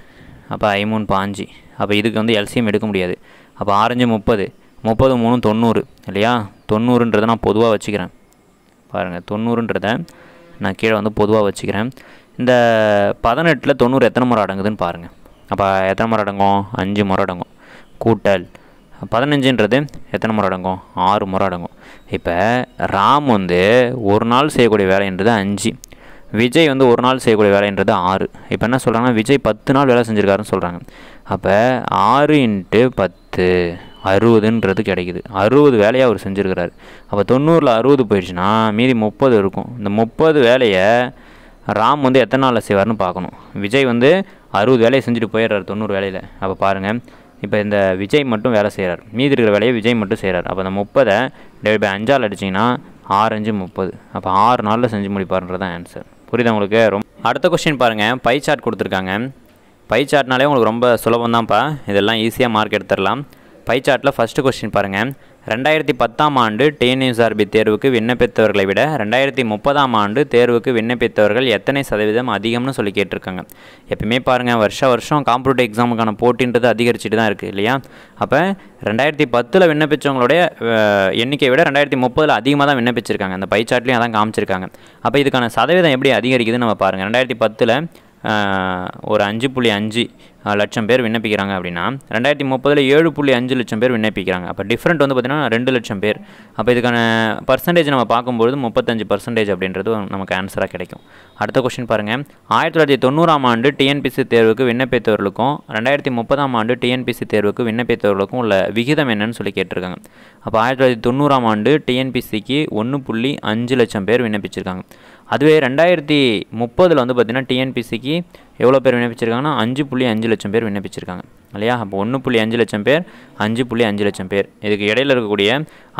அப்போ 5 3 5. அப்போ இதுக்கு வந்து எல்சிஎம் எடுக்க முடியாது. அப்போ 6 5 30 30 3 90 இல்லையா? 90ன்றதை நான் பொதுவாக வச்சுக்கிறேன். பாருங்கள், 90ன்றதை நான் கீழே வந்து பொதுவாக வச்சுக்கிறேன். இந்த 18ல் 90 எத்தனை முறை அடங்குதுன்னு பாருங்கள். அப்போ எத்தனை முறை அடங்கும்? 5 முறை அடங்கும். கூட்டல் 15ன்றது எத்தனை முறை அடங்கும்? 6 முறை அடங்கும். இப்போ ராம் வந்து ஒரு நாள் செய்யக்கூடிய வேலைன்றது 5, விஜய் வந்து ஒரு நாள் செய்யக்கூடிய வேலைன்றது 6. இப்போ என்ன சொல்கிறாங்கன்னா விஜய் 10 நாள் வேலை செஞ்சுருக்காருன்னு சொல்கிறாங்க. அப்போ 6 × 10 60ன்றது கிடைக்குது. 60 வேலையை அவர் செஞ்சுருக்கிறாரு. அப்போ 90ல் 60 போயிடுச்சுன்னா மீதி 30 இருக்கும். இந்த 30 வேலையை ராம் வந்து எத்தனை நாளில் செய்வார்னு பார்க்கணும். விஜய் வந்து 60 வேலையை செஞ்சுட்டு போயிடுறாரு 90 வேலையில். அப்போ பாருங்கள், இப்போ இந்த விஜய் மட்டும் வேலை செய்கிறார், மீதி இருக்கிற வேலையை விஜய் மட்டும் செய்கிறார். அப்போ அந்த 30 / 5 அடிச்சிங்கன்னா 6 5 30. அப்போ 6 நாளில் செஞ்சு முடிப்பாருன்றது தான் ஆன்சர். புரியுதா உங்களுக்கு? அடுத்த கொஸ்டின் பாருங்கள். பை சார்ட் கொடுத்துருக்காங்க. பை சார்ட்னாலே உங்களுக்கு ரொம்ப சுலபம் தான்ப்பா. இதெல்லாம் ஈஸியாக மார்க் எடுத்துடலாம். பை சார்ட்டில் ஃபஸ்ட்டு கொஸ்டின் பாருங்கள். 2010ஆம் ஆண்டு டிஎன்யூஎஸ்ஆர்பி தேர்வுக்கு விண்ணப்பித்தவர்களை விட 2030ஆம் ஆண்டு தேர்வுக்கு விண்ணப்பித்தவர்கள் எத்தனை சதவீதம் அதிகம்னு சொல்லி கேட்டிருக்காங்க. எப்பயுமே பாருங்கள், வருஷம் காம்படிட்டிவ் எக்ஸாமுக்கான போட்டின்றது அதிகரிச்சுட்டு தான் இருக்குது இல்லையா? அப்போ 2010ல் விண்ணப்பித்தவங்களுடைய எண்ணிக்கையை விட 2030ல் அதிகமாக தான் விண்ணப்பிச்சிருக்காங்க. அந்த பை சார்ட்லேயும் அதான் காமிச்சிருக்காங்க. அப்போ இதுக்கான சதவீதம் எப்படி அதிகரிக்குதுன்னு நம்ம பாருங்கள். 2010ல் ஒரு 5.5 லட்சம் பேர் விண்ணப்பிக்கிறாங்க அப்படின்னா 2030ல் 7.5 லட்சம் பேர் விண்ணப்பிக்கிறாங்க. அப்போ டிஃப்ரெண்ட் வந்து பார்த்திங்கன்னா 2 லட்சம் பேர். அப்போ இதுக்கான பர்சன்டேஜ் நம்ம பார்க்கும்பொழுது 35% அப்படின்றது நமக்கு ஆன்சராக கிடைக்கும். அடுத்த கொஸ்டின் பாருங்கள். 1990ஆம் ஆண்டு டிஎன்பிசி தேர்வுக்கு விண்ணப்பித்தவர்களுக்கும் 2030ஆம் ஆண்டு டிஎன்பிசி தேர்வுக்கு விண்ணப்பித்தவர்களுக்கும் உள்ள விகிதம் என்னன்னு சொல்லி கேட்டிருக்காங்க. அப்போ 1990ஆம் ஆண்டு டிஎன்பிசிக்கு 1.5 லட்சம் பேர் விண்ணப்பிச்சிருக்காங்க. அதுவே 2030ல் வந்து பார்த்திங்கன்னா டிஎன்பிசிக்கு எவ்வளோ பேர் விண்ணப்பிச்சிருக்காங்கன்னா 5.5 லட்சம் பேர் விண்ணப்பிச்சிருக்காங்க இல்லையா? அப்போ 1.5 லட்சம் பேர் 5.5 லட்சம் பேர். இதுக்கு இடையில் இருக்கக்கூடிய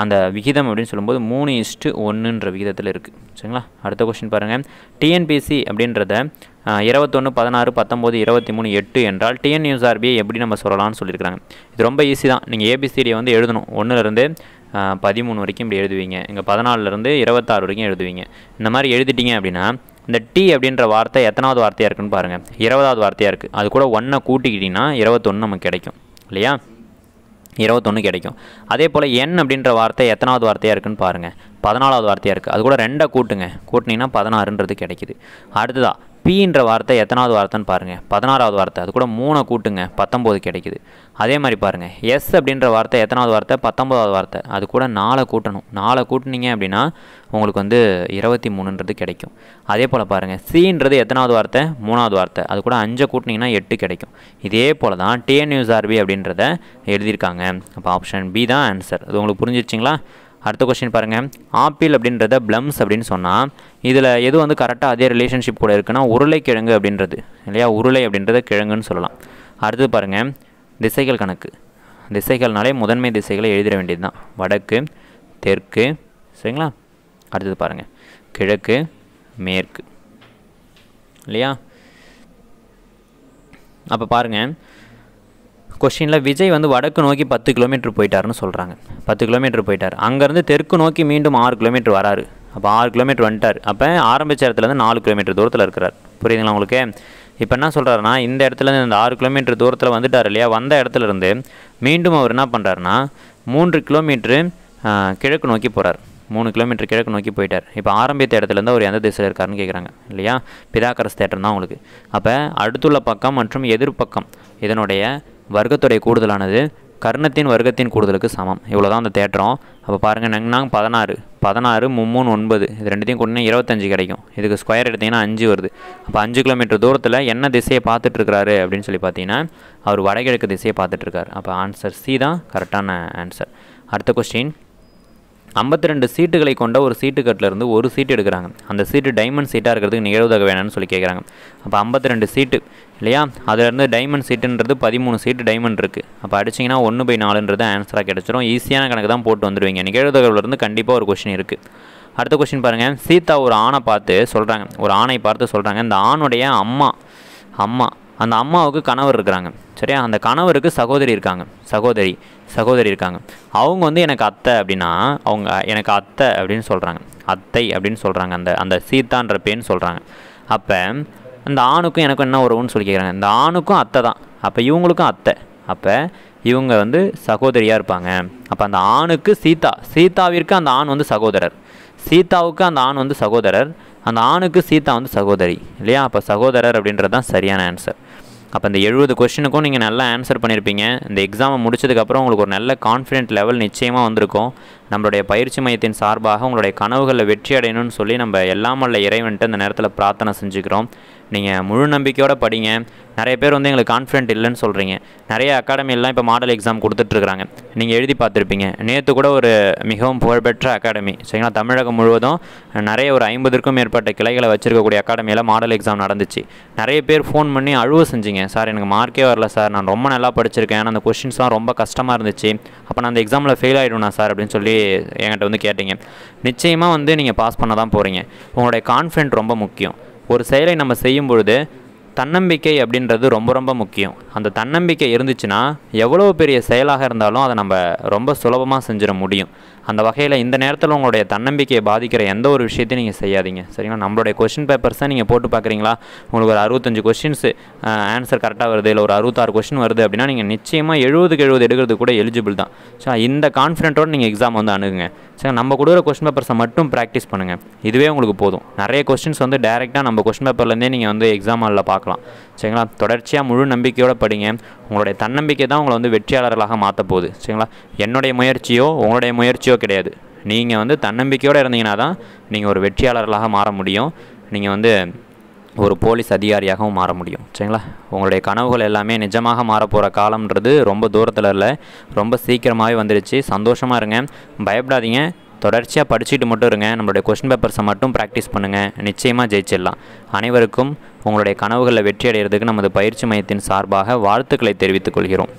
அந்த விகிதம் அப்படின்னு சொல்லும்போது 3:1 விகிதத்தில் இருக்குது. சரிங்களா? அடுத்த கொஸ்டின் பாருங்கள். டிஎன்பிசி அப்படின்றத 21 16 19 23 8 என்றால் டிஎன்யூஎஸ்ஆர்பியை எப்படி நம்ம சொல்லலாம்னு சொல்லியிருக்காங்க. இது ரொம்ப ஈஸி தான். நீங்கள் ஏபிசிடியை வந்து எழுதணும். 1லேருந்து 13 வரைக்கும் இப்படி எழுதுவீங்க. இங்கே 14லேருந்து 26 வரைக்கும் எழுதுவீங்க. இந்த மாதிரி எழுதிட்டீங்க அப்படின்னா இந்த டி அப்படின்ற வார்த்தை எத்தனாவது வார்த்தையாக இருக்குன்னு பாருங்கள். 20வது வார்த்தையாக இருக்குது. அது கூட 1 கூட்டிக்கிட்டிங்கன்னா 21 நமக்கு கிடைக்கும் இல்லையா? 21 கிடைக்கும். அதே போல் என் அப்படின்ற வார்த்தை எத்தனாவது வார்த்தையாக இருக்குன்னு பாருங்கள். 14வது வார்த்தையாக இருக்குது. அது கூட 2 கூட்டுங்க. கூட்டினீங்கன்னா 16ன்றது கிடைக்குது. அடுத்ததா பீன்ற வார்த்தை எத்தனாவது வார்த்தைன்னு பாருங்கள். 16வது வார்த்தை. அது கூட 3 கூட்டுங்க. 19 கிடைக்குது. அதே மாதிரி பாருங்கள். எஸ் அப்படின்ற வார்த்தை எத்தனாவது வார்த்தை? 19வது வார்த்தை. அது கூட 4 கூட்டணும். 4 கூட்டினீங்க அப்படின்னா உங்களுக்கு வந்து 23ன்றது கிடைக்கும். அதே போல் பாருங்கள். சின்றது எத்தனாவது வார்த்தை? 3வது வார்த்தை. அது கூட 5 கூட்டினீங்கன்னா 8 கிடைக்கும். இதே போல் தான் டிஎன்யூஎஸ்ஆர்பி அப்படின்றத எழுதியிருக்காங்க. அப்போ ஆப்ஷன் பி தான் ஆன்சர். அது உங்களுக்கு புரிஞ்சிருச்சிங்களா? அடுத்த கொஸ்டின் பாருங்கள். ஆப்பிள் அப்படின்றத ப்ளம்ஸ் அப்படின்னு சொன்னால் இதில் எது வந்து கரெக்டாக அதே ரிலேஷன்ஷிப் கூட இருக்குன்னா உருளைக்கிழங்கு அப்படின்றது இல்லையா? உருளை அப்படின்றத கிழங்குன்னு சொல்லலாம். அடுத்தது பாருங்கள். திசைகள் கணக்கு. திசைகள்னாலே முதன்மை திசைகளை எழுதிட வேண்டியது தான். வடக்கு, தெற்கு, சரிங்களா? அடுத்தது பாருங்கள். கிழக்கு, மேற்கு இல்லையா? அப்போ பாருங்கள், கொஸ்டினில் விஜய் வந்து வடக்கு நோக்கி 10 கிலோமீட்டர் போயிட்டாருன்னு சொல்கிறாங்க. 10 கிலோமீட்டர் போயிட்டார். அங்கேருந்து தெற்கு நோக்கி மீண்டும் 6 கிலோமீட்டர் வராரு. அப்போ 6 கிலோமீட்டர் வந்துட்டார். அப்போ ஆரம்பித்த இடத்துலேருந்து 4 கிலோமீட்டர் தூரத்தில் இருக்கிறார். புரியுதுங்களா உங்களுக்கு? இப்போ என்ன சொல்கிறாருன்னா இந்த இடத்துலேருந்து இந்த 6 கிலோமீட்டர் தூரத்தில் வந்துட்டார் இல்லையா? வந்த இடத்துலேருந்து மீண்டும் அவர் என்ன பண்ணுறாருன்னா 3 கிலோமீட்ரு கிழக்கு நோக்கி போகிறார். 3 கிலோமீட்டர் கிழக்கு நோக்கி போயிட்டார். இப்போ ஆரம்பித்த இடத்துலேருந்து அவர் எந்த திசையில் இருக்காருன்னு கேட்குறாங்க இல்லையா? பிதாகரஸ் தேட்டம் தான் உங்களுக்கு. அப்போ அடுத்துள்ள பக்கம் மற்றும் எதிர்பக்கம் இதனுடைய வர்க்கத்துடைய கூடுதலானது கர்ணத்தின் வர்க்கத்தின் கூடுதலுக்கு சமம். இவ்வளோ தான் அந்த தேற்றம். அப்போ பாருங்கள். நாங்கள் 16 16 3 9 இது ரெண்டுத்தையும் கூட்டினா 25 கிடைக்கும். இதுக்கு ஸ்கொயர் எடுத்திங்கன்னா 5 வருது. அப்போ 5 கிலோமீட்டர் தூரத்தில் என்ன திசையை பார்த்துட்ருக்காரு அப்படின்னு சொல்லி பார்த்தீங்கன்னா அவர் வடகிழக்கு திசையை பார்த்துட்ருக்கார். அப்போ ஆன்சர் சி தான் கரெக்டான ஆன்சர். அடுத்த கொஸ்டின். 52 சீட்டுகளை கொண்ட ஒரு சீட்டு கட்டிலேருந்து ஒரு சீட்டு எடுக்கிறாங்க. அந்த சீட்டு டைமண்ட் சீட்டாக இருக்கிறதுக்கு நிகழ்வுதக வேணும்னு சொல்லி கேட்குறாங்க. அப்போ 52 சீட்டு இல்லையா? அதிலேருந்து டைமண்ட் சீட்டுன்றது 13 சீட்டு டைமண்ட் இருக்குது. அப்போ அடிச்சிங்கன்னா 1/4ன்றது ஆன்சராக கிடச்சிரும். ஈஸியான கணக்கு தான் போட்டு வந்துடுவீங்க. நிகழ்வுதகவிலேருந்து கண்டிப்பாக ஒரு கொஸ்டின் இருக்குது. அடுத்த கொஸ்டின் பாருங்கள். சீதா ஒரு ஆணை பார்த்து சொல்கிறாங்க. ஒரு ஆணை பார்த்து சொல்கிறாங்க. இந்த ஆணுடைய அம்மா அந்த அம்மாவுக்கு கணவர் இருக்கிறாங்க சரியா. அந்த கணவருக்கு சகோதரி இருக்காங்க, சகோதரி இருக்காங்க. அவங்க வந்து எனக்கு அத்தை அப்படின்னா அவங்க எனக்கு அத்தை அப்படின்னு சொல்கிறாங்க, அத்தை அப்படின்னு சொல்கிறாங்க, அந்த சீதான்ற பேன்னு சொல்கிறாங்க. அப்போ அந்த ஆணுக்கும் எனக்கும் என்ன உறவுன்னு சொல்லி கேட்குறாங்க. இந்த ஆணுக்கும் அத்தை தான், அப்போ இவங்களுக்கும் அத்தை, அப்போ இவங்க வந்து சகோதரியாக இருப்பாங்க. அப்போ அந்த ஆணுக்கு சீதாவிற்கு அந்த ஆண் வந்து சகோதரர், சீதாவுக்கு அந்த ஆண் வந்து சகோதரர், அந்த ஆணுக்கு சீதா வந்து சகோதரி இல்லையா. அப்போ சகோதரர் அப்படின்றது தான் சரியான ஆன்சர். அப்போ இந்த 70 கொஸ்டினுக்கும் நீங்கள் நல்லா ஆன்சர் பண்ணியிருப்பீங்க. இந்த எக்ஸாமை முடிச்சதுக்கப்புறம் உங்களுக்கு ஒரு நல்ல கான்ஃபிடென்ட் லெவல் நிச்சயமாக வந்திருக்கும். நம்மளுடைய பயிற்சி மையத்தின் சார்பாக உங்களுடைய கனவுகளில் வெற்றி அடையணும்னு சொல்லி நம்ம எல்லாம் வல்ல இறைவன்ட்டு இந்த நேரத்தில் பிரார்த்தனை செஞ்சுக்கிறோம். நீங்கள் முழு நம்பிக்கையோடு படிங்க. நிறைய பேர் வந்து எங்களுக்கு கான்ஃபிடென்ட் இல்லைன்னு சொல்கிறீங்க. நிறைய அகாடமிலாம் இப்போ மாடல் எக்ஸாம் கொடுத்துட்ருக்குறாங்க, நீங்கள் எழுதி பார்த்துருப்பீங்க. நேற்று கூட ஒரு மிகவும் புகழ்பெற்ற அகாடமி சரிங்களா, தமிழகம் முழுவதும் நிறைய ஒரு 50க்கும் மேற்பட்ட கிளைகளை வச்சுருக்கக்கூடிய அகாடமியில் மாடல் எக்ஸாம் நடந்துச்சு. நிறைய பேர் ஃபோன் பண்ணி அழுவ செஞ்சிங்க, சார் எனக்கு மார்க்கே வரல சார், நான் ரொம்ப நல்லா படிச்சிருக்கேன், ஆனால் அந்த கொஷின்ஸ்லாம் ரொம்ப கஷ்டமாக இருந்துச்சு, அப்போ நான் அந்த எக்ஸாமில் ஃபெயில் ஆகிடுவேனா சார் அப்படின்னு சொல்லி என்கிட்ட வந்து கேட்டீங்க. நிச்சயமாக வந்து நீங்கள் பாஸ் பண்ண தான் போகிறீங்க. உங்களுடைய கான்ஃபிடென்ட் ரொம்ப முக்கியம். ஒரு செயலை நம்ம செய்யும் பொழுது தன்னம்பிக்கை அப்படின்றது ரொம்ப ரொம்ப முக்கியம். அந்த தன்னம்பிக்கை இருந்துச்சுன்னா எவ்வளோ பெரிய செயலாக இருந்தாலும் அதை நம்ம ரொம்ப சுலபமாக செஞ்சிட முடியும். அந்த வகையில் இந்த நேரத்தில் உங்களுடைய தன்னம்பிக்கையை பாதிக்கிற எந்த ஒரு விஷயத்தையும் நீங்கள் செய்யாதீங்க சரிங்களா. நம்மளுடைய கொஷின் பேப்பர்ஸை நீங்கள் போட்டு பார்க்குறீங்களா, உங்களுக்கு ஒரு 65 கொஷின்ஸு ஆன்சர் கரெக்டாக வருது, இல்லை ஒரு 66 கொஷின் வருது அப்படின்னா நீங்கள் நிச்சயமாக 70க்கு 70 எடுக்கிறது கூட எலிஜிபிள் தான். ஸோ இந்த கான்ஃபிடென்ட்டோடு நீங்கள் எக்ஸாம் வந்து அணுகுங்க சரி. நம்ம கொடுக்குற கொஷின் பேப்பர்ஸை மட்டும் ப்ராக்டிஸ் பண்ணுங்கள், இதுவே உங்களுக்கு போதும். நிறைய கொஷின்ஸ் வந்து டைரெக்டாக நம்ம கொஷின் பேப்பர்லேருந்தே நீங்கள் வந்து எக்ஸாம் ஹாலில் பார்க்கலாம் சரிங்களா. தொடர்ச்சியாக முழு நம்பிக்கையோடு படிங்க. உங்களுடைய தன்னம்பிக்கை தான் உங்களை வந்து வெற்றியாளர்களாக மாற்ற போகுது சரிங்களா. என்னுடைய முயற்சியோ உங்களுடைய முயற்சியோ கிடையாது. நீங்கள் வந்து தன்னம்பிக்கையோடு இருந்தீங்கன்னா தான் நீங்கள் ஒரு வெற்றியாளர்களாக மாற முடியும். நீங்கள் வந்து ஒரு போலீஸ் அதிகாரியாகவும் மாற முடியும் சரிங்களா. உங்களுடைய கனவுகள் எல்லாமே நிஜமாக மாறப்போகிற காலம்ன்றது ரொம்ப தூரத்தில் இல்லை, ரொம்ப சீக்கிரமாகவே வந்துடுச்சு. சந்தோஷமாக இருங்க, பயப்படாதீங்க, தொடர்ச்சியாக படிச்சுட்டு மட்டும் இருங்க. நம்மளுடைய கொஸ்டின் பேப்பர்ஸை மட்டும் ப்ராக்டிஸ் பண்ணுங்கள், நிச்சயமாக ஜெயிச்சிடலாம். அனைவருக்கும் உங்களுடைய கனவுகளில் வெற்றி அடைகிறதுக்கு நமது பயிற்சி மையத்தின் சார்பாக வாழ்த்துக்களை தெரிவித்துக் கொள்கிறோம்.